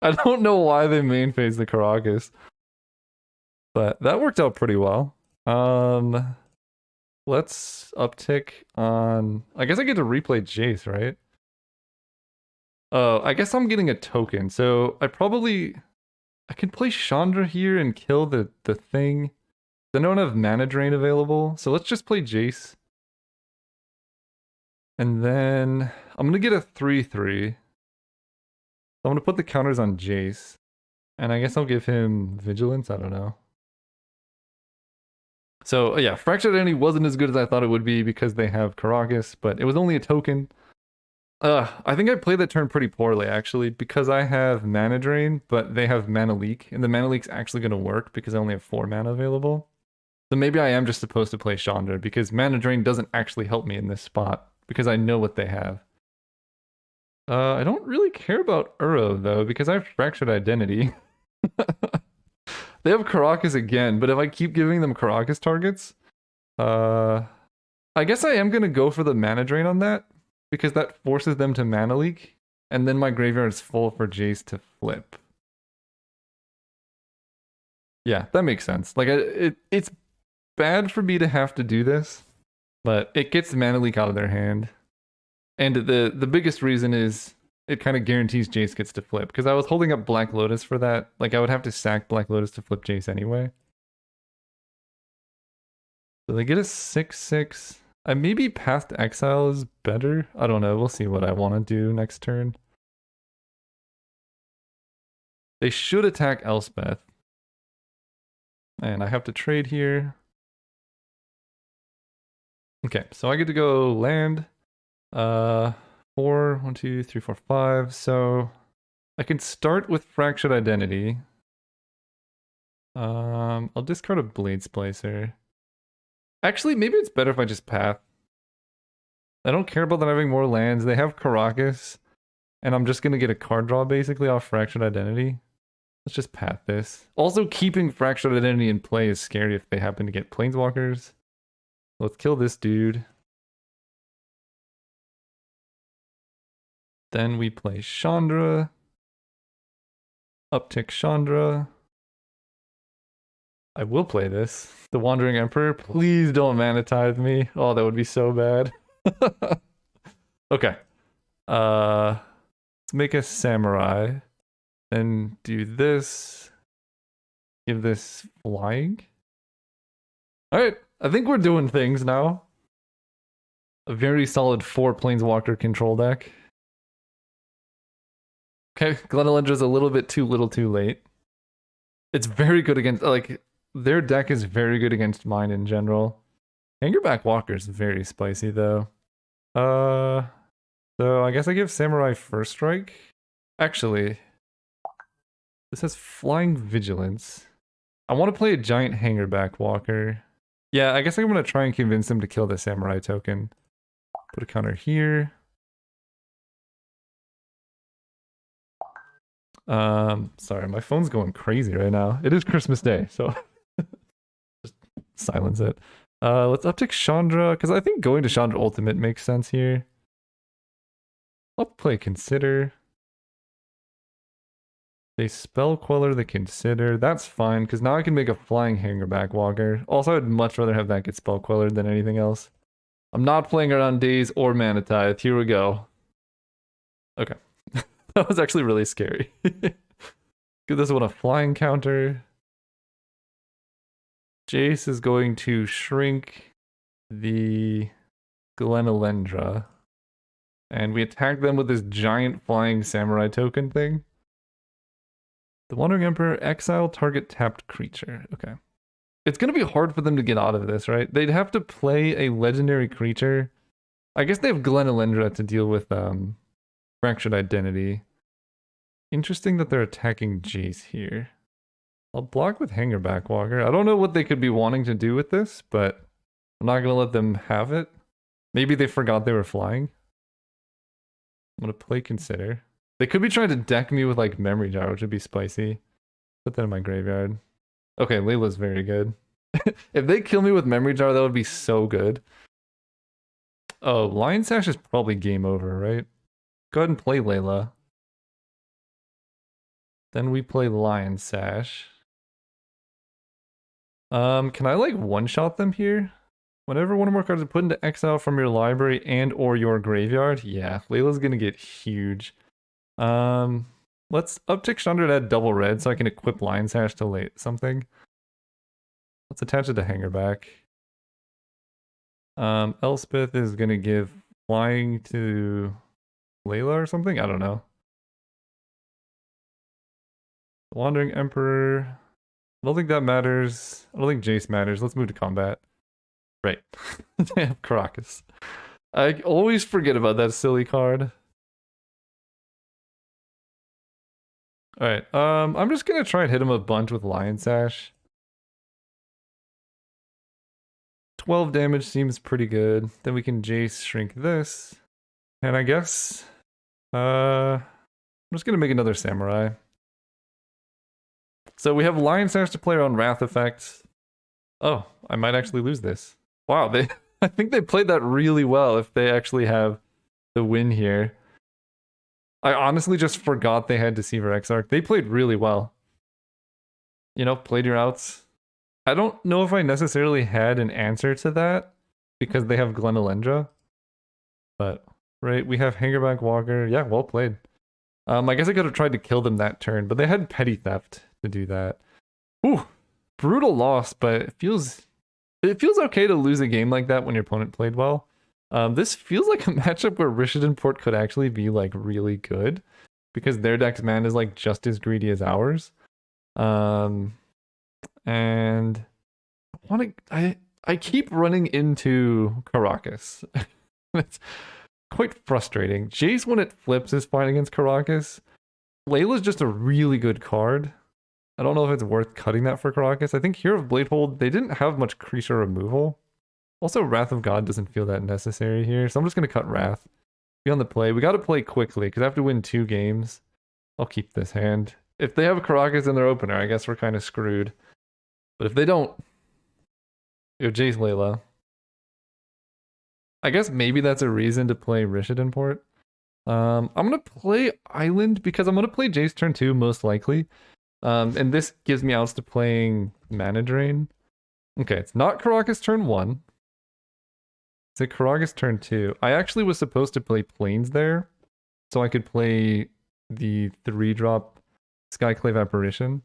Speaker 1: I don't know why they main phase the Caracas. But that worked out pretty well. Let's uptick on... I guess I get to replay Jace, right? Oh, I guess I'm getting a token. So I probably... I can play Chandra here and kill the thing. I don't have mana drain available, so let's just play Jace. And then I'm gonna get a 3/3. I'm gonna put the counters on Jace. And I guess I'll give him Vigilance, I don't know. So yeah, Fractured Identity wasn't as good as I thought it would be because they have Caracas, but it was only a token. I think I played that turn pretty poorly actually, because I have mana drain, but they have mana leak, and the mana leak's actually gonna work because I only have 4 mana available. So maybe I am just supposed to play Chandra, because mana drain doesn't actually help me in this spot, because I know what they have. I don't really care about Uro though, because I have Fractured Identity. They have Caracas again, but if I keep giving them Caracas targets, I guess I am gonna go for the mana drain on that, because that forces them to mana leak, and then my graveyard is full for Jace to flip. Yeah, that makes sense. Like, it's bad for me to have to do this, but it gets the mana leak out of their hand. And the biggest reason is it kind of guarantees Jace gets to flip, because I was holding up Black Lotus for that. Like, I would have to sack Black Lotus to flip Jace anyway. So they get a 6/6. Maybe Path to Exile is better. I don't know. We'll see what I want to do next turn. They should attack Elspeth. And I have to trade here. Okay, so I get to go land. 4, 1, 2, 3, 4, 5. So I can start with Fractured Identity. I'll discard a Blade Splicer. Actually, maybe it's better if I just path. I don't care about them having more lands. They have Caracas. And I'm just going to get a card draw basically off Fractured Identity. Let's just path this. Also, keeping Fractured Identity in play is scary if they happen to get Planeswalkers. Let's kill this dude. Then we play Chandra. Uptick Chandra. I will play this. The Wandering Emperor. Please don't mana tithe me. Oh, that would be so bad. Okay. Let's make a samurai. Then do this. Give this flying. Alright, I think we're doing things now. A very solid 4 Planeswalker control deck. Okay, Glenelendra's a little bit too little too late. It's very good against, like, their deck is very good against mine in general. Hangerback Walker is very spicy though. So I guess I give Samurai first strike. Actually, this has flying vigilance. I want to play a giant hangerback walker. Yeah, I guess I'm gonna try and convince him to kill the Samurai token. Put a counter here. Sorry, my phone's going crazy right now. It is Christmas Day, so just silence it. Let's uptick Chandra, because I think going to Chandra Ultimate makes sense here. I'll play Consider. They spell Queller the Consider. That's fine, because now I can make a flying hangerback walker. Also, I'd much rather have that get spell Queller than anything else. I'm not playing around Daze or Mana Tithe. Here we go. Okay. That was actually really scary. Give this one a flying counter. Jace is going to shrink the Glenalendra. And we attack them with this giant flying samurai token thing. The Wandering Emperor, exile target tapped creature. Okay. It's going to be hard for them to get out of this, right? They'd have to play a legendary creature. I guess they have Glenalendra to deal with Fractured Identity. Interesting that they're attacking Jace here. I'll block with Hangerback Walker. I don't know what they could be wanting to do with this, but I'm not going to let them have it. Maybe they forgot they were flying. I'm going to play Consider. They could be trying to deck me with like Memory Jar, which would be spicy. Put that in my graveyard. Okay, Layla's very good. If they kill me with Memory Jar, that would be so good. Oh, Lion Sash is probably game over, right? Go ahead and play Layla. Then we play Lion Sash. Can I like one-shot them here? Whenever one or more cards are put into exile from your library and or your graveyard, yeah, Layla's gonna get huge. Let's uptick Chandra to add double red so I can equip Lion Sash to late something. Let's attach it to Hangerback. Elspeth is gonna give flying to Layla or something? I don't know. Wandering Emperor. I don't think that matters. I don't think Jace matters. Let's move to combat. Right. They have Caracas. I always forget about that silly card. Alright, I'm just gonna try and hit him a bunch with Lion Sash. 12 damage seems pretty good. Then we can Jace shrink this. And I guess, I'm just gonna make another Samurai. So we have Lion Sash to play around Wrath effects. Oh, I might actually lose this. Wow, I think they played that really well if they actually have the win here. I honestly just forgot they had Deceiver Exarch. They played really well. You know, played your outs. I don't know if I necessarily had an answer to that because they have Glenalendra. But, right, we have Hangerback Walker. Yeah, well played. I guess I could have tried to kill them that turn, but they had Petty Theft to do that. Ooh, brutal loss, but it feels okay to lose a game like that when your opponent played well. This feels like a matchup where Rishadan Port could actually be like really good because their deck's mana is like just as greedy as ours. And I keep running into Caracas. It's quite frustrating. Jace, when it flips, is fine against Caracas. Layla's just a really good card. I don't know if it's worth cutting that for Caracas. I think Hero of Bladehold, they didn't have much creature removal. Also, Wrath of God doesn't feel that necessary here, so I'm just going to cut Wrath. Be on the play. We got to play quickly, because I have to win 2 games. I'll keep this hand. If they have Caracas in their opener, I guess we're kind of screwed. But if they don't, you have Jace Layla. I guess maybe that's a reason to play Rishadan Port. I'm going to play Island, because I'm going to play Jace turn 2, most likely. And this gives me outs to playing Mana Drain. Okay, it's not Caracas turn 1. It's a Caracas turn 2. I actually was supposed to play Plains there, so I could play the 3-drop Skyclave Apparition.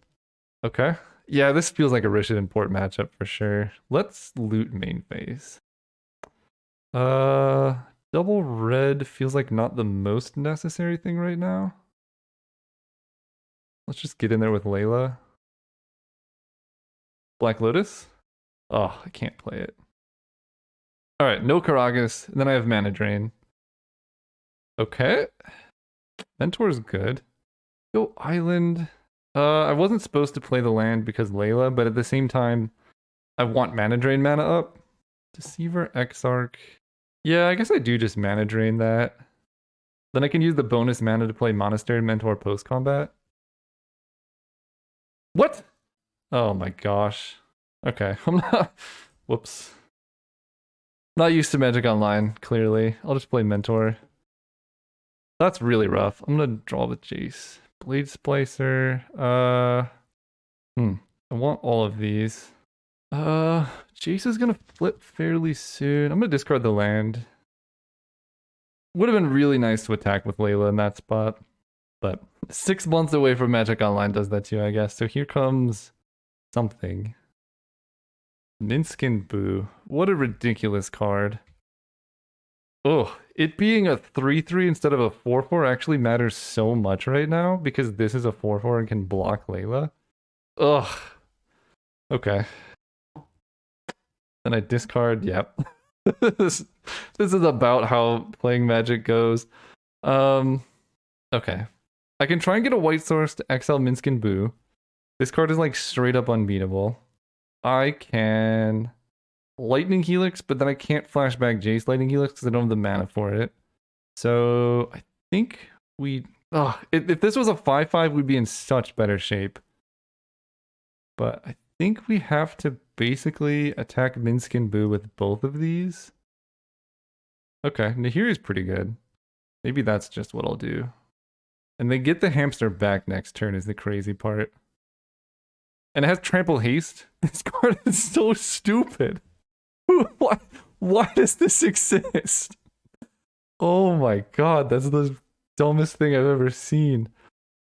Speaker 1: Okay. Yeah, this feels like a Rishadan Port matchup for sure. Let's loot main phase. Double red feels like not the most necessary thing right now. Let's just get in there with Layla. Black Lotus? Oh, I can't play it. Alright, no Caracas, and then I have Mana Drain. Okay. Mentor's good. Go island. I wasn't supposed to play the land because Layla, but at the same time, I want mana drain mana up. Deceiver, Exarch. Yeah, I guess I do just mana drain that. Then I can use the bonus mana to play Monastery Mentor post combat. What? Oh my gosh. Okay, I'm not. Whoops. Not used to Magic Online, clearly. I'll just play Mentor. That's really rough. I'm gonna draw with Jace. Blade Splicer. I want all of these. Jace is gonna flip fairly soon. I'm gonna discard the land. Would have been really nice to attack with Layla in that spot. But 6 months away from Magic Online does that too, I guess. So here comes something. Minskin Boo. What a ridiculous card. Oh, it being a 3/3 instead of a 4/4 actually matters so much right now because this is a 4/4 and can block Layla. Ugh. Okay. Then I discard, yep. this is about how playing Magic goes. Okay. I can try and get a white source to exile Minskin Boo. This card is like straight up unbeatable. I can Lightning Helix, but then I can't flashback Jace Lightning Helix because I don't have the mana for it. So I think we... if this was a 5/5, we'd be in such better shape. But I think we have to basically attack Minskin Boo with both of these. Okay, Nahiri's pretty good. Maybe that's just what I'll do. And they get the hamster back next turn is the crazy part. And it has trample haste. This card is so stupid. Why does this exist? Oh my god, that's the dumbest thing I've ever seen.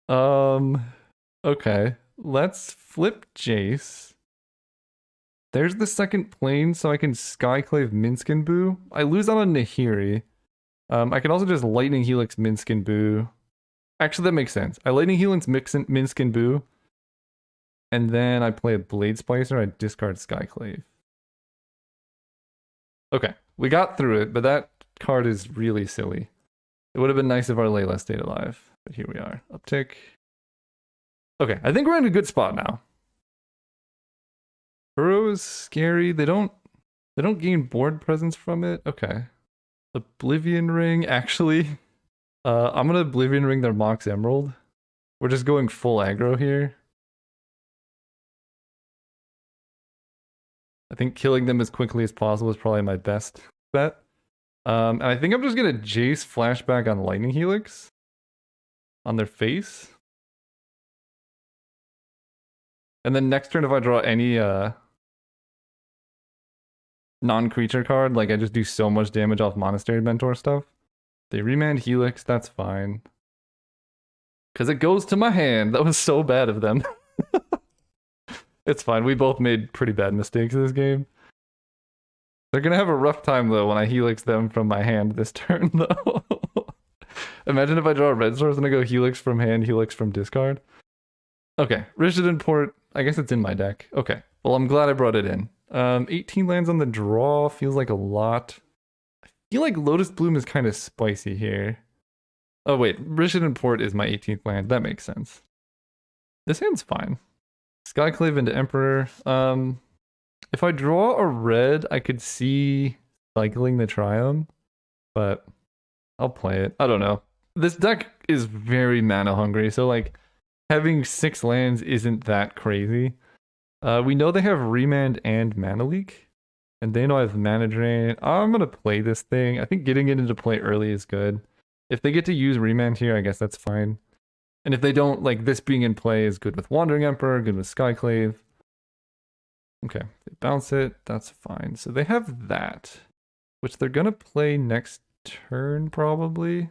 Speaker 1: Okay. Let's flip Jace. There's the second plane, so I can Skyclave Minskin Boo. I lose out on Nahiri. I can also just Lightning Helix Minskin Boo. Actually, that makes sense. I Lightning Helix Minskin Boo. And then I play a Blade Splicer, I discard Skyclave. Okay, we got through it, but that card is really silly. It would have been nice if our Layla stayed alive, but here we are. Uptick. Okay, I think we're in a good spot now. Burrow is scary. They don't gain board presence from it. Okay. Oblivion Ring, actually. I'm gonna Oblivion Ring their Mox Emerald. We're just going full aggro here. I think killing them as quickly as possible is probably my best bet. And I think I'm just gonna Jace flashback on Lightning Helix on their face. And then next turn, if I draw any non-creature card, like I just do so much damage off Monastery Mentor stuff. They remand Helix, that's fine. Because it goes to my hand. That was so bad of them. It's fine. We both made pretty bad mistakes in this game. They're gonna have a rough time though when I Helix them from my hand this turn though. Imagine if I draw a red source and I go Helix from hand, Helix from discard. Okay, Rishadan Port. I guess it's in my deck. Okay, well I'm glad I brought it in. 18 lands on the draw feels like a lot. I feel like Lotus Bloom is kind of spicy here. Oh wait, Rishadan Port is my 18th land. That makes sense. This hand's fine. Skyclave into Emperor. If I draw a red, I could see cycling the Triumph, but I'll play it. I don't know. This deck is very mana hungry, so like having 6 lands isn't that crazy. We know they have Remand and Mana Leak, and they know I have Mana Drain. I'm gonna play this thing. I think getting it into play early is good. If they get to use Remand here, I guess that's fine. And if they don't, like this being in play is good with Wandering Emperor, good with Skyclave. Okay, they bounce it, that's fine. So they have that, which they're gonna play next turn probably.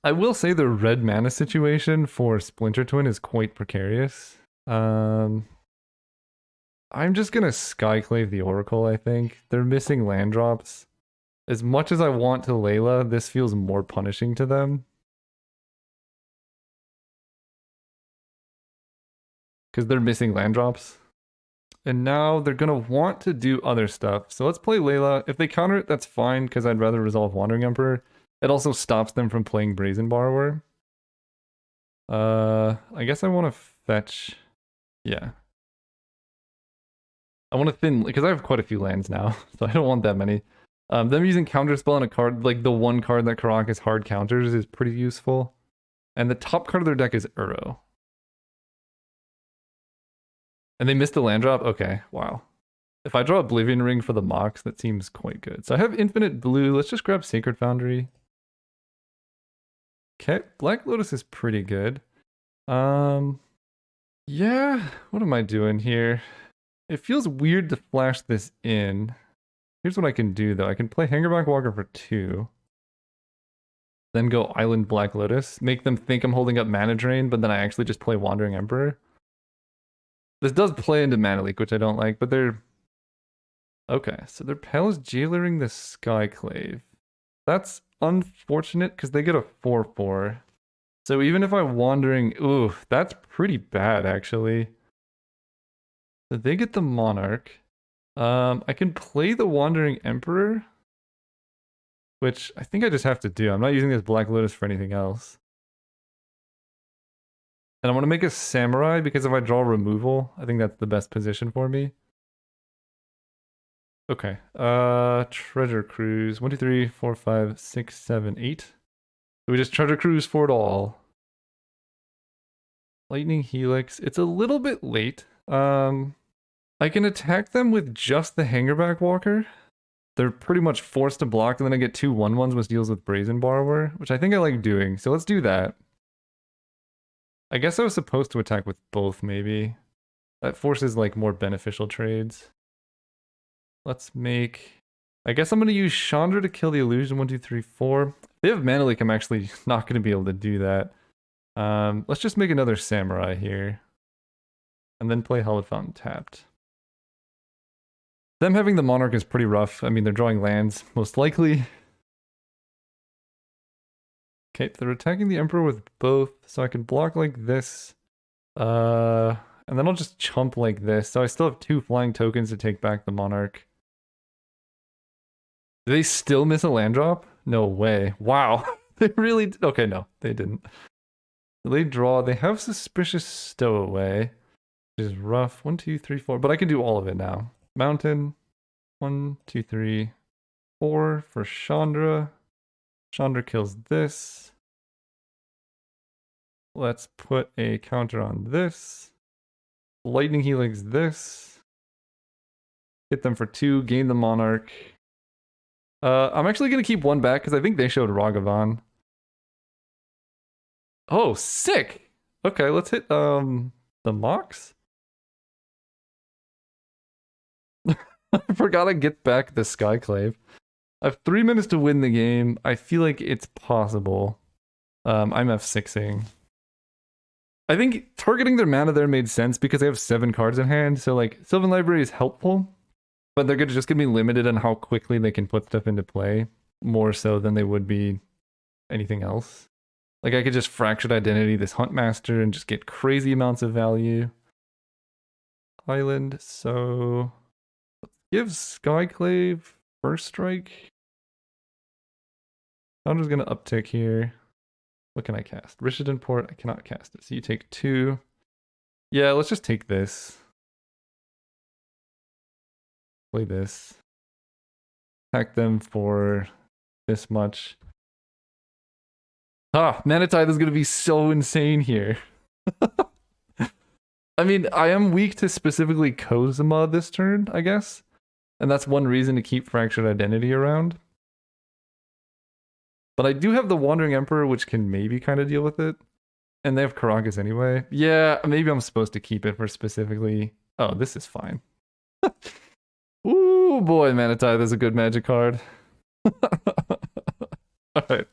Speaker 1: I will say the red mana situation for Splinter Twin is quite precarious. I'm just gonna Skyclave the Oracle, I think. They're missing land drops. As much as I want to Layla, this feels more punishing to them. Because they're missing land drops. And now they're gonna want to do other stuff. So let's play Layla. If they counter it, that's fine, because I'd rather resolve Wandering Emperor. It also stops them from playing Brazen Borrower. I guess I want to fetch. Yeah. I want to thin, because I have quite a few lands now, so I don't want that many. Them using Counterspell on a card, like the one card that Karakas hard counters, is pretty useful. And the top card of their deck is Uro. And they missed a land drop? Okay, wow. If I draw Oblivion Ring for the Mox, that seems quite good. So I have infinite blue. Let's just grab Sacred Foundry. Okay, Black Lotus is pretty good. Yeah, what am I doing here? It feels weird to flash this in. Here's what I can do, though. I can play Hangerback Walker for 2. Then go Island Black Lotus. Make them think I'm holding up Mana Drain, but then I actually just play Wandering Emperor. This does play into Mana Leak, which I don't like, but they're... Okay, so their Palace Jailering the Skyclave. That's unfortunate, because they get a 4/4. So even if I'm Wandering... Ooh, that's pretty bad, actually. So they get the Monarch. I can play the Wandering Emperor, which I think I just have to do. I'm not using this Black Lotus for anything else. And I want to make a Samurai because if I draw removal, I think that's the best position for me. Okay. Treasure Cruise. 1, 2, 3, 4, 5, 6, 7, 8. So we just Treasure Cruise for it all. Lightning Helix. It's a little bit late. I can attack them with just the Hangerback Walker. They're pretty much forced to block, and then I get 2 1/1s which deals with Brazen Borrower, which I think I like doing. So let's do that. I guess I was supposed to attack with both, maybe. That forces like more beneficial trades. Let's make... I guess I'm going to use Chandra to kill the illusion. 1, 2, 3, 4. If they have Mana Leak, I'm actually not going to be able to do that. Let's just make another Samurai here. And then play Hallowed Fountain tapped. Them having the Monarch is pretty rough. I mean, they're drawing lands, most likely. Okay, they're attacking the Emperor with both, so I can block like this. And then I'll just chump like this. So I still have 2 flying tokens to take back the Monarch. Do they still miss a land drop? No way. Wow. They really... Okay, no, they didn't. They draw. They have Suspicious Stowaway, which is rough. 1, 2, 3, 4. But I can do all of it now. Mountain. 1, 2, 3, 4 for Chandra. Chandra kills this. Let's put a counter on this. Lightning Helix this. Hit them for 2, gain the Monarch. I'm actually going to keep 1 back because I think they showed Ragavan. Oh, sick! Okay, let's hit the Mox. I forgot to get back the Skyclave. I have 3 minutes to win the game. I feel like it's possible. I'm F6ing. I think targeting their mana there made sense because they have 7 cards in hand. So like Sylvan Library is helpful, but they're just gonna be limited on how quickly they can put stuff into play, more so than they would be anything else. Like I could just Fractured Identity this Huntmaster and just get crazy amounts of value. Island, so let's give Skyclave first strike. I'm just gonna uptick here. What can I cast? Richardson Port, I cannot cast it. So you take 2. Yeah, let's just take this. Play this. Attack them for this much. Ah, Mana Tithe is gonna be so insane here. I mean, I am weak to specifically Kozma this turn, I guess. And that's one reason to keep Fractured Identity around. But I do have the Wandering Emperor, which can maybe kind of deal with it. And they have Karakas anyway. Yeah, maybe I'm supposed to keep it for specifically... Oh, this is fine. Ooh, boy, Mana Tithe is a good Magic card. Alright.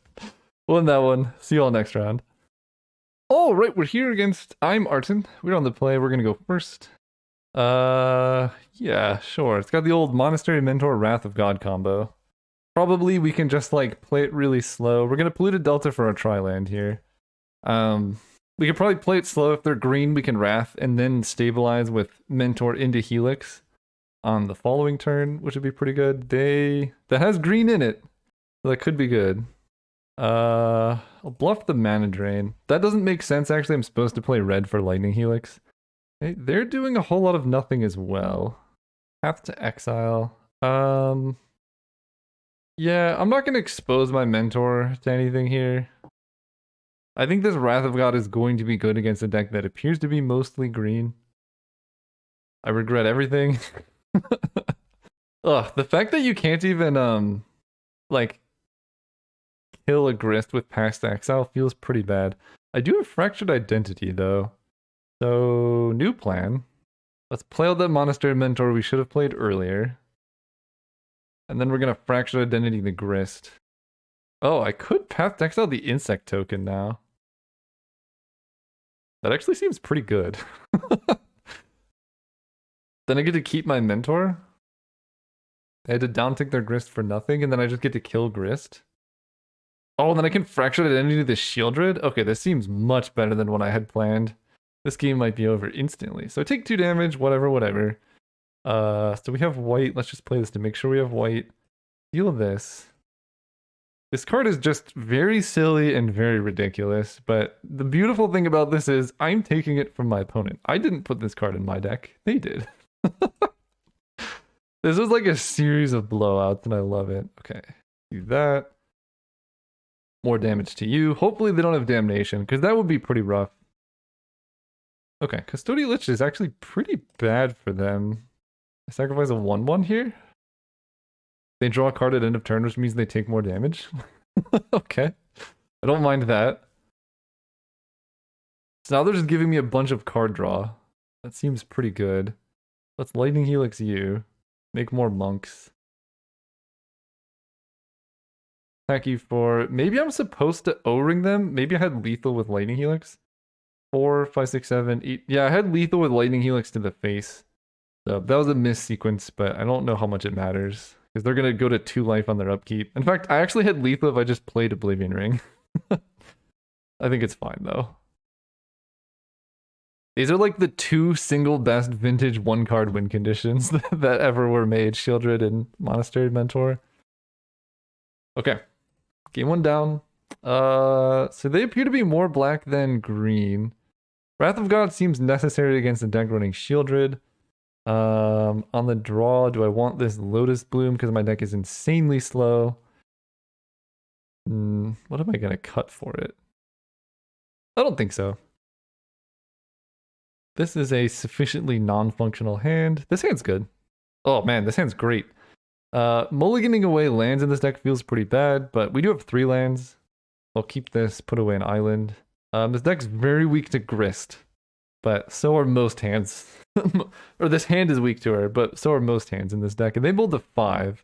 Speaker 1: Won that one. See you all next round. Alright, we're here against... I'm Arton. We're on the play. We're gonna go first. Yeah, sure. It's got the old Monastery Mentor Wrath of God combo. Probably we can just like play it really slow. We're gonna Polluted Delta for our tri-land here. We could probably play it slow. If they're green, we can Wrath and then stabilize with Mentor into Helix on the following turn, which would be pretty good. That has green in it. So that could be good. I'll bluff the mana drain. That doesn't make sense, actually. I'm supposed to play red for Lightning Helix. Hey, they're doing a whole lot of nothing as well. Path to exile. Yeah, I'm not gonna expose my mentor to anything here. I think this Wrath of God is going to be good against a deck that appears to be mostly green. I regret everything. Ugh, the fact that you can't even like kill a Grist with past exile feels pretty bad. I do have Fractured Identity though. So new plan. Let's play out that Monastery Mentor we should have played earlier. And then we're gonna Fractured Identity the Grist. Oh, I could Path to Exile the Insect token now. That actually seems pretty good. Then I get to keep my Mentor. I had to downtick their Grist for nothing, and then I just get to kill Grist. Oh, and then I can Fracture Identity the Shieldred? Okay, this seems much better than what I had planned. This game might be over instantly. So I take 2 damage, whatever. So we have white. Let's just play this to make sure we have white. Deal this. This card is just very silly and very ridiculous, but the beautiful thing about this is I'm taking it from my opponent. I didn't put this card in my deck. They did. This is like a series of blowouts, and I love it. Okay, do that. More damage to you. Hopefully they don't have Damnation, because that would be pretty rough. Okay, Custodial Lich is actually pretty bad for them. I sacrifice a 1/1 here. They draw a card at end of turn, which means they take more damage. Okay. I don't mind that. So now they're just giving me a bunch of card draw. That seems pretty good. Let's Lightning Helix you. Make more monks. Thank you for... Maybe I'm supposed to O-ring them? Maybe I had lethal with Lightning Helix? 4, 5, 6, 7, 8... Yeah, I had lethal with Lightning Helix to the face. So that was a miss sequence, but I don't know how much it matters. Because they're going to go to 2 life on their upkeep. In fact, I actually had lethal if I just played Oblivion Ring. I think it's fine, though. These are like the 2 single best vintage 1-card win conditions that ever were made. Shieldred and Monastery Mentor. Okay. Game 1 down. So they appear to be more black than green. Wrath of God seems necessary against a deck running Shieldred. On the draw, do I want this Lotus Bloom because my deck is insanely slow? What am I gonna cut for it? I don't think so. This is a sufficiently non-functional hand. This hand's good. Oh man, this hand's great. Mulliganing away lands in this deck feels pretty bad, but we do have 3 lands. I'll keep this, put away an island. This deck's very weak to Grist, but so are most hands. Or this hand is weak to her, but so are most hands in this deck. And they build a 5.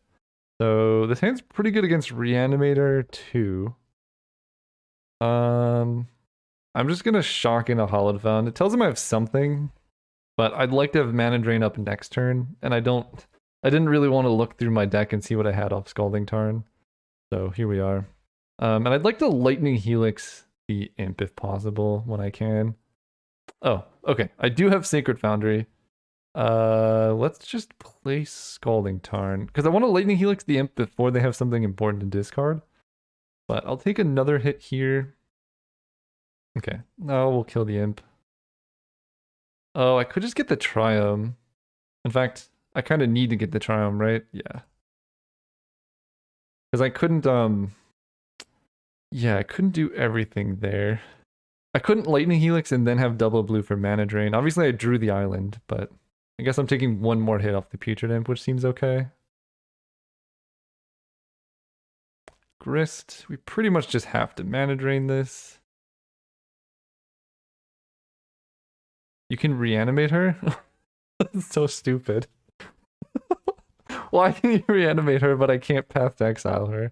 Speaker 1: So this hand's pretty good against Reanimator too. I'm just gonna shock in a Hallowed Found. It tells him I have something, but I'd like to have Mana Drain up next turn, and I didn't really want to look through my deck and see what I had off Scalding Tarn. So here we are. And I'd like to Lightning Helix the Imp if possible when I can. Oh, okay. I do have Sacred Foundry. Let's just play Scalding Tarn, because I want to Lightning Helix the Imp before they have something important to discard. But I'll take another hit here. Okay, no, we'll kill the Imp. Oh, I could just get the Triome. In fact, I kind of need to get the Triome, right? Yeah. Because I couldn't, yeah, I couldn't do everything there. I couldn't Lightning Helix and then have double blue for Mana Drain. Obviously, I drew the island, but I guess I'm taking 1 more hit off the Putrid Imp, which seems okay. Grist, we pretty much just have to Mana Drain this. You can reanimate her? That's so stupid. Why can you reanimate her, but I can't Path to Exile her?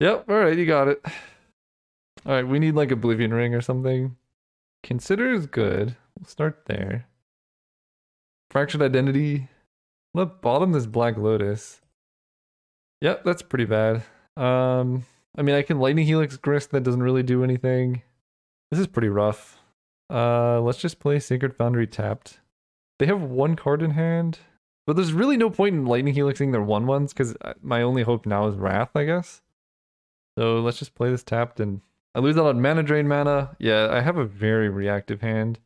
Speaker 1: Yep, alright, you got it. Alright, we need like Oblivion Ring or something. Consider is good. We'll start there. Fractured Identity. I'm gonna bottom this Black Lotus. Yep, that's pretty bad. I mean, I can Lightning Helix Grist, that doesn't really do anything. This is pretty rough. Let's just play Sacred Foundry tapped. They have 1 card in hand, but there's really no point in Lightning Helixing their 1/1s because my only hope now is Wrath, I guess. So let's just play this tapped, and I lose a lot of mana drain mana. Yeah, I have a very reactive hand.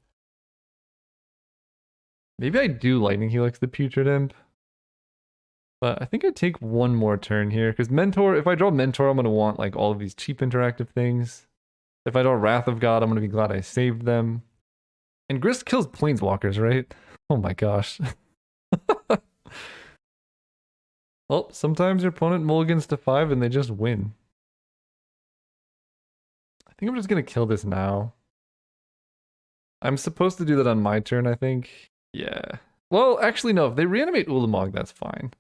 Speaker 1: Maybe I do Lightning Helix the Putrid Imp. But I think I take one more turn here, because Mentor, if I draw Mentor, I'm going to want like all of these cheap interactive things. If I draw Wrath of God, I'm going to be glad I saved them. And Grist kills Planeswalkers, right? Oh my gosh. Well, sometimes your opponent mulligans to 5 and they just win. I think I'm just going to kill this now. I'm supposed to do that on my turn, I think. Yeah. Well, actually, no. If they reanimate Ulamog, that's fine.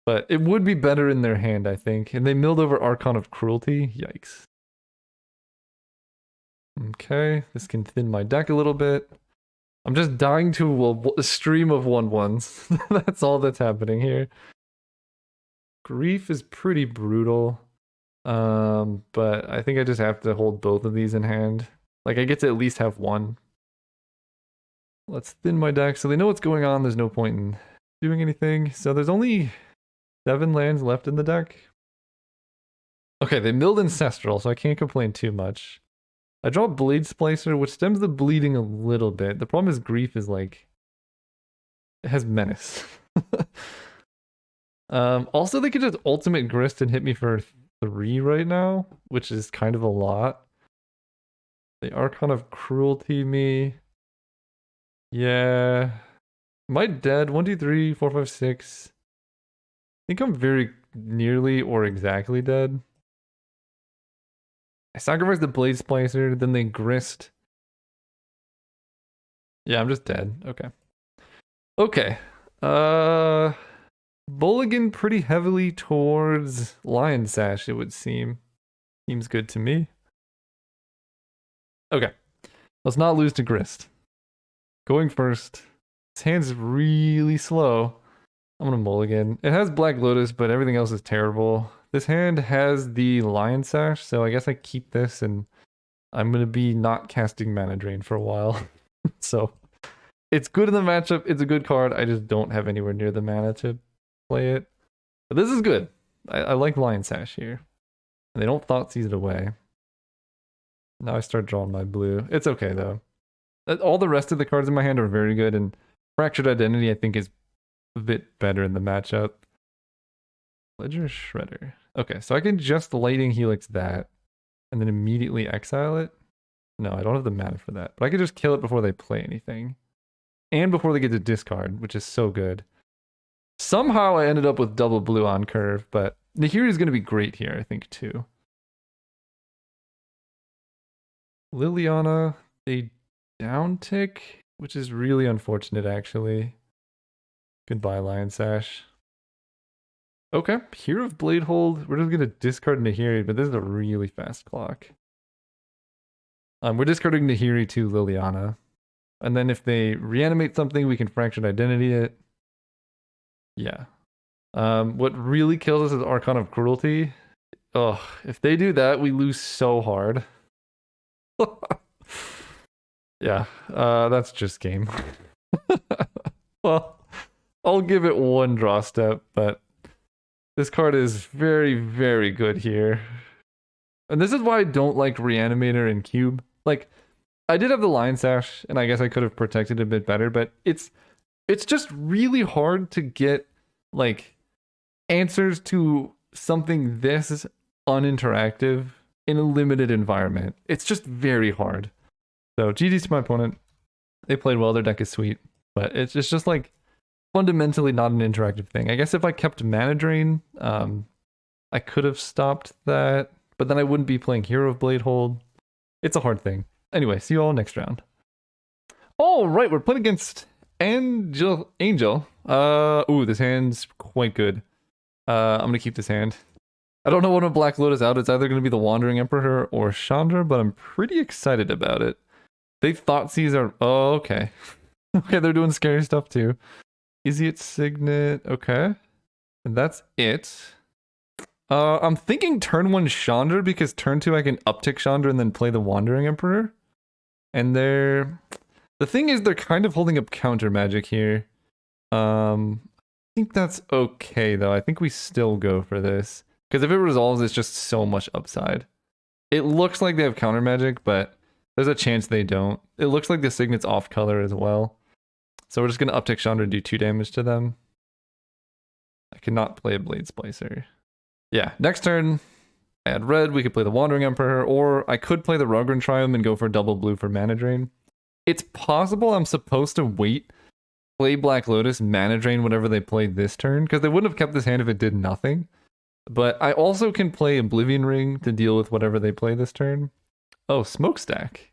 Speaker 1: But it would be better in their hand, I think. And they milled over Archon of Cruelty. Yikes. Okay, this can thin my deck a little bit. I'm just dying to a stream of 1/1s. That's all that's happening here. Grief is pretty brutal. But I think I just have to hold both of these in hand. Like, I get to at least have one. Let's thin my deck so they know what's going on. There's no point in doing anything. So there's only 7 lands left in the deck. Okay, they milled Ancestral, so I can't complain too much. I draw Blade Splicer, which stems the bleeding a little bit. The problem is Grief is like... It has Menace. Also, they could just Ultimate Grist and hit me for 3 right now, which is kind of a lot. They Archon of Cruelty me. Yeah. Am I dead? 1, 2, 3, 4, 5, 6. I think I'm very nearly or exactly dead. I sacrificed the Blade Splicer, then they Grist. Yeah, I'm just dead. Okay. Okay. Mulligan pretty heavily towards Lion Sash, it would seem. Seems good to me. Okay. Let's not lose to Grist. Going first. This hand's really slow. I'm gonna mulligan. It has Black Lotus, but everything else is terrible. This hand has the Lion Sash, so I guess I keep this, and I'm gonna be not casting Mana Drain for a while. So it's good in the matchup. It's a good card. I just don't have anywhere near the mana to play it. But this is good. I like Lion Sash here. And they don't Thoughtseize it away. Now I start drawing my blue. It's okay, though. All the rest of the cards in my hand are very good, and Fractured Identity, I think, is a bit better in the matchup. Ledger Shredder. Okay, so I can just Lightning Helix that, and then immediately exile it. No, I don't have the mana for that. But I could just kill it before they play anything. And before they get to discard, which is so good. Somehow I ended up with double blue on curve, but Nahiri is going to be great here, I think, too. Liliana, they downtick, which is really unfortunate, actually. Goodbye, Lion Sash. Okay, Hero of Bladehold. We're just going to discard Nahiri, but this is a really fast clock. We're discarding Nahiri to Liliana. And then if they reanimate something, we can Fractured Identity it. Yeah. What really kills us is Archon of Cruelty. Oh, if they do that, we lose so hard. Yeah, that's just game. Well, I'll give it one draw step, but this card is very, very good here. And this is why I don't like Reanimator and Cube. Like, I did have the Lion Sash, and I guess I could have protected it a bit better, but it's just really hard to get, like, answers to something this uninteractive in a limited environment. It's just very hard. So GG's to my opponent. They played well, their deck is sweet, but it's just like fundamentally not an interactive thing. I guess if I kept Mana Drain, I could have stopped that, but then I wouldn't be playing Hero of Bladehold. It's a hard thing. Anyway, see you all next round. All right, we're playing against Angel. Ooh, this hand's quite good. I'm gonna keep this hand. I don't know when a Black Lotus out. It's either gonna be the Wandering Emperor or Chandra, but I'm pretty excited about it. They Thoughtseize are... Oh, okay. Okay, they're doing scary stuff too. Iseat Signet, okay. And that's it. I'm thinking turn 1 Chandra, because turn 2 I can uptick Chandra and then play the Wandering Emperor. And they're... The thing is, they're kind of holding up counter magic here. I think that's okay, though. I think we still go for this. Because if it resolves, it's just so much upside. It looks like they have counter magic, but there's a chance they don't. It looks like the Signet's off color as well. So we're just going to uptick Chandra and do 2 damage to them. I cannot play a Blade Splicer. Yeah, next turn, add red. We could play the Wandering Emperor, or I could play the Rugran Triumph and go for double blue for mana drain. It's possible I'm supposed to wait, play Black Lotus, mana drain whatever they played this turn, because they wouldn't have kept this hand if it did nothing. But I also can play Oblivion Ring to deal with whatever they play this turn. Oh, Smokestack.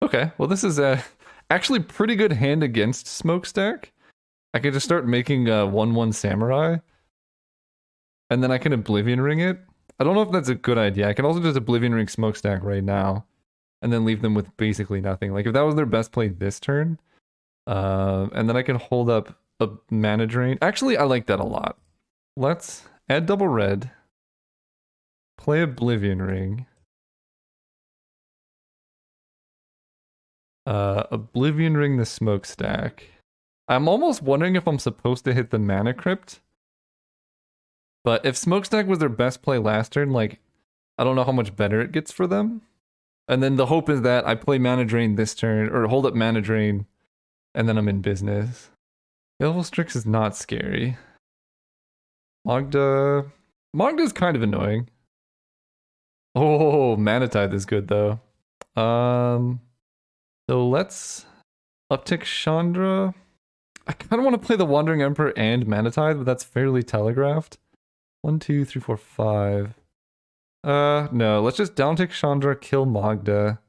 Speaker 1: Okay, well this is a actually pretty good hand against Smokestack. I could just start making a 1/1 Samurai. And then I can Oblivion Ring it. I don't know if that's a good idea. I can also just Oblivion Ring Smokestack right now. And then leave them with basically nothing. Like if that was their best play this turn. And then I can hold up a mana drain. Actually, I like that a lot. Let's add double red. Play Oblivion Ring. Oblivion Ring the Smokestack. I'm almost wondering if I'm supposed to hit the Mana Crypt. But if Smokestack was their best play last turn, like, I don't know how much better it gets for them. And then the hope is that I play Mana Drain this turn, or hold up Mana Drain, and then I'm in business. Baleful Strix is not scary. Magda's kind of annoying. Oh, Mana Tithe is good though. So let's uptick Chandra. I kind of want to play the Wandering Emperor and Mana Tithe, but that's fairly telegraphed. 1, 2, 3, 4, 5. No, let's just downtick Chandra, kill Magda.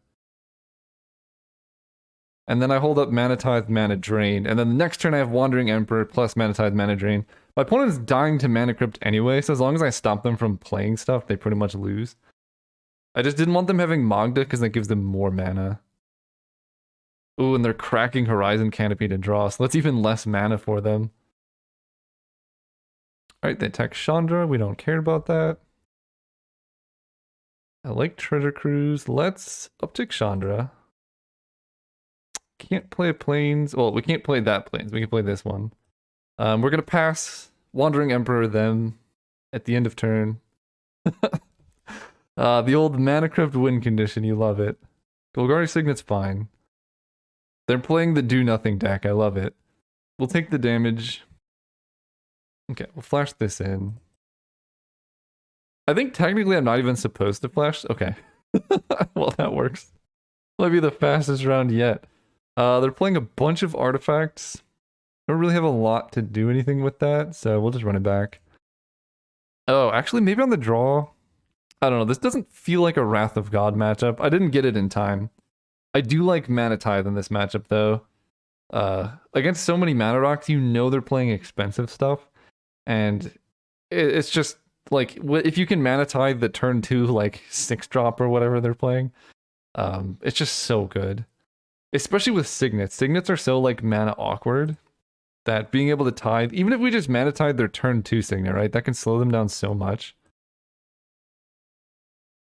Speaker 1: And then I hold up Mana Tithe, Mana Drain. And then the next turn I have Wandering Emperor plus Mana Tithe, Mana Drain. My opponent is dying to Mana Crypt anyway, so as long as I stop them from playing stuff, they pretty much lose. I just didn't want them having Magda because that gives them more mana. Ooh, and they're cracking Horizon Canopy to draw, so that's even less mana for them. Alright, they attack Chandra. We don't care about that. I like Treasure Cruise. Let's uptick Chandra. Can't play Plains. Well, we can't play that Plains. We can play this one. We're going to pass Wandering Emperor them at the end of turn. The old Mana Crypt win condition. You love it. Golgari Signet's fine. They're playing the do nothing deck. I love it. We'll take the damage. Okay, we'll flash this in. I think technically I'm not even supposed to flash. Okay. Well, that works. Might be the fastest round yet. They're playing a bunch of artifacts. Don't really have a lot to do anything with that, so we'll just run it back. Oh, actually, maybe on the draw. I don't know. This doesn't feel like a Wrath of God matchup. I didn't get it in time. I do like Mana Tithe in this matchup, though. Against so many mana rocks, you know they're playing expensive stuff. And it's just, like, if you can Mana Tithe the turn 2, like, 6-drop or whatever they're playing, it's just so good. Especially with Signets. Signets are so, like, mana awkward that being able to tithe, even if we just Mana Tithe their turn 2 Signet, right, that can slow them down so much.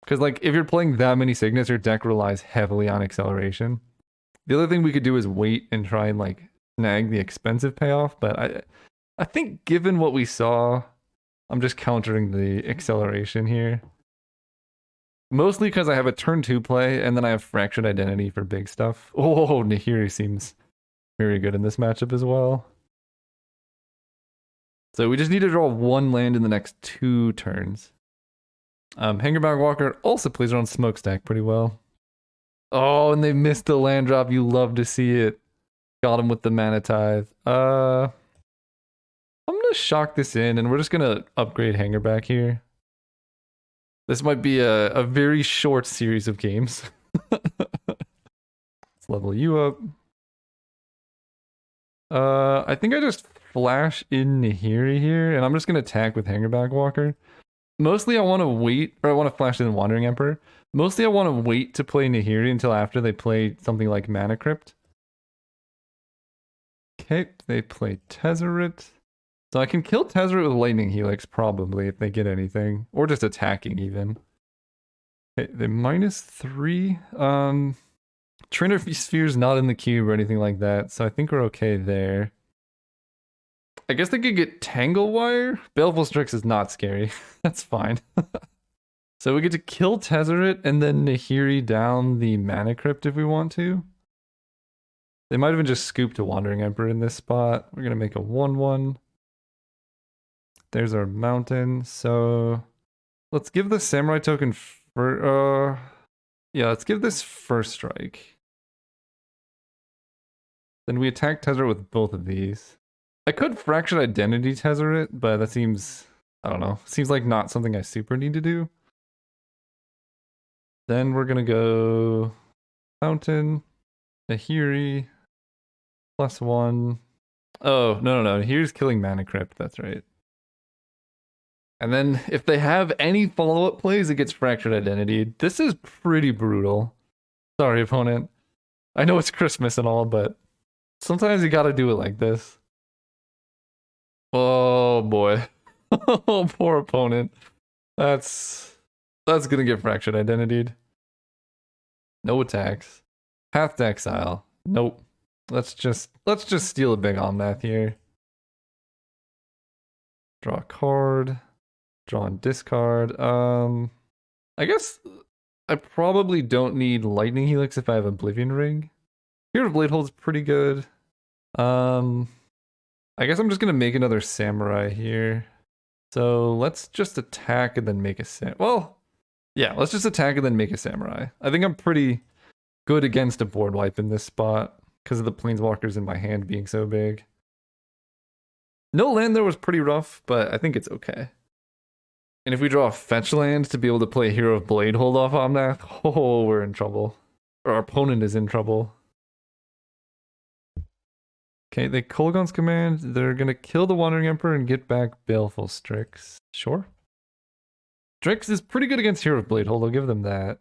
Speaker 1: Because, like, if you're playing that many Signets, your deck relies heavily on acceleration. The other thing we could do is wait and try and, like, snag the expensive payoff, but I think given what we saw, I'm just countering the acceleration here. Mostly because I have a turn 2 play, and then I have Fractured Identity for big stuff. Oh, Nahiri seems very good in this matchup as well. So we just need to draw 1 land in the next 2 turns. Hangerback Walker also plays around Smokestack pretty well. Oh, and they missed the land drop. You love to see it. Got him with the Mana Tithe. I'm gonna shock this in, and we're just gonna upgrade Hangerback here. This might be a very short series of games. Let's level you up. I think I just flash in Nahiri here, and I'm just gonna attack with Hangerback Walker. Mostly I want to wait, or I want to flash in Wandering Emperor. Mostly I want to wait to play Nahiri until after they play something like Mana Crypt. Okay, they play Tezzeret. So I can kill Tezzeret with Lightning Helix, probably, if they get anything. Or just attacking, even. Okay, they -3. Trainer Sphere's not in the cube or anything like that, so I think we're okay there. I guess they could get Tangle Wire. Baleful Strix is not scary. That's fine. So we get to kill Tezzeret and then Nahiri down the Mana Crypt if we want to. They might even just scooped a Wandering Emperor in this spot. We're going to make a 1/1. There's our mountain. So let's give the Samurai token for... yeah, let's give this first strike. Then we attack Tezzeret with both of these. I could Fractured Identity Tezzeret, but that seems... I don't know. Seems like not something I super need to do. Then we're going to go... Mountain. Nahiri. +1. Oh, no. Here's killing Mana Crypt. That's right. And then if they have any follow-up plays, it gets Fractured Identity. This is pretty brutal. Sorry, opponent. I know it's Christmas and all, but sometimes you gotta do it like this. Oh, boy. Oh, poor opponent. That's gonna get Fractured Identity'd. No attacks. Path to Exile. Nope. Let's just steal a big Omnath here. Draw a card. Draw and discard. I guess I probably don't need Lightning Helix if I have Oblivion Ring. Hero of Bladehold's pretty good. I guess I'm just gonna make another Samurai here. So let's just attack and then make a well, yeah, let's just attack and then make a Samurai. I think I'm pretty good against a board wipe in this spot because of the Planeswalkers in my hand being so big. No land there was pretty rough, but I think it's okay. And if we draw a fetch land to be able to play Hero of Bladehold off Omnath, oh, we're in trouble. Or our opponent is in trouble. Okay, they Kolaghan's Command. They're going to kill the Wandering Emperor and get back Baleful Strix. Sure. Strix is pretty good against Hero of Bladehold. I'll give them that.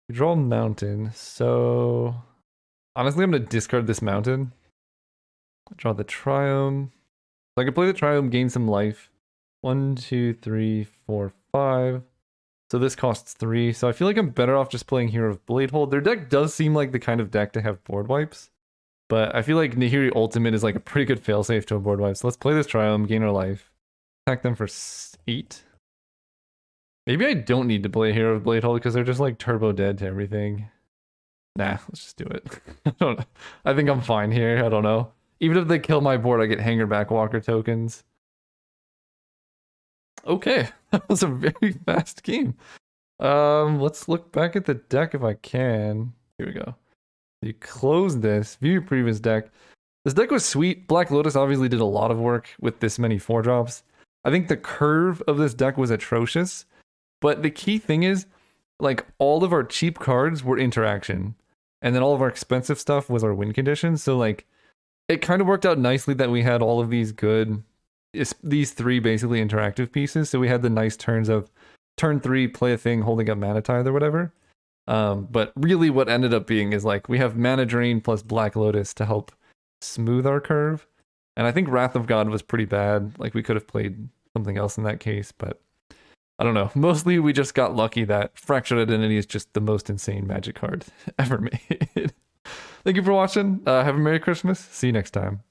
Speaker 1: We draw a mountain. So, honestly, I'm going to discard this mountain. Draw the Triome. So I can play the Triome, gain some life. 1, 2, 3, 4, 5. So this costs 3. So I feel like I'm better off just playing Hero of Bladehold. Their deck does seem like the kind of deck to have board wipes. But I feel like Nahiri Ultimate is like a pretty good failsafe to a board wipe. So let's play this Triome, gain our life. Attack them for 8. Maybe I don't need to play Hero of Bladehold because they're just like turbo dead to everything. Nah, let's just do it. I think I'm fine here. I don't know. Even if they kill my board, I get Hanger Backwalker tokens. Okay, that was a very fast game. Let's look back at the deck if I can. Here we go. You close this, view your previous deck. This deck was sweet. Black Lotus obviously did a lot of work with this many 4-drops. I think the curve of this deck was atrocious. But the key thing is, like, all of our cheap cards were interaction. And then all of our expensive stuff was our win conditions. So, like, it kind of worked out nicely that we had all of these good... these 3 basically interactive pieces. So we had the nice turns of turn 3, play a thing, holding up Mana Tithe or whatever. But really what ended up being is like we have Mana Drain plus Black Lotus to help smooth our curve. And I think Wrath of God was pretty bad. Like we could have played something else in that case, but I don't know. Mostly we just got lucky that Fractured Identity is just the most insane Magic card ever made. Thank you for watching. Have a Merry Christmas. See you next time.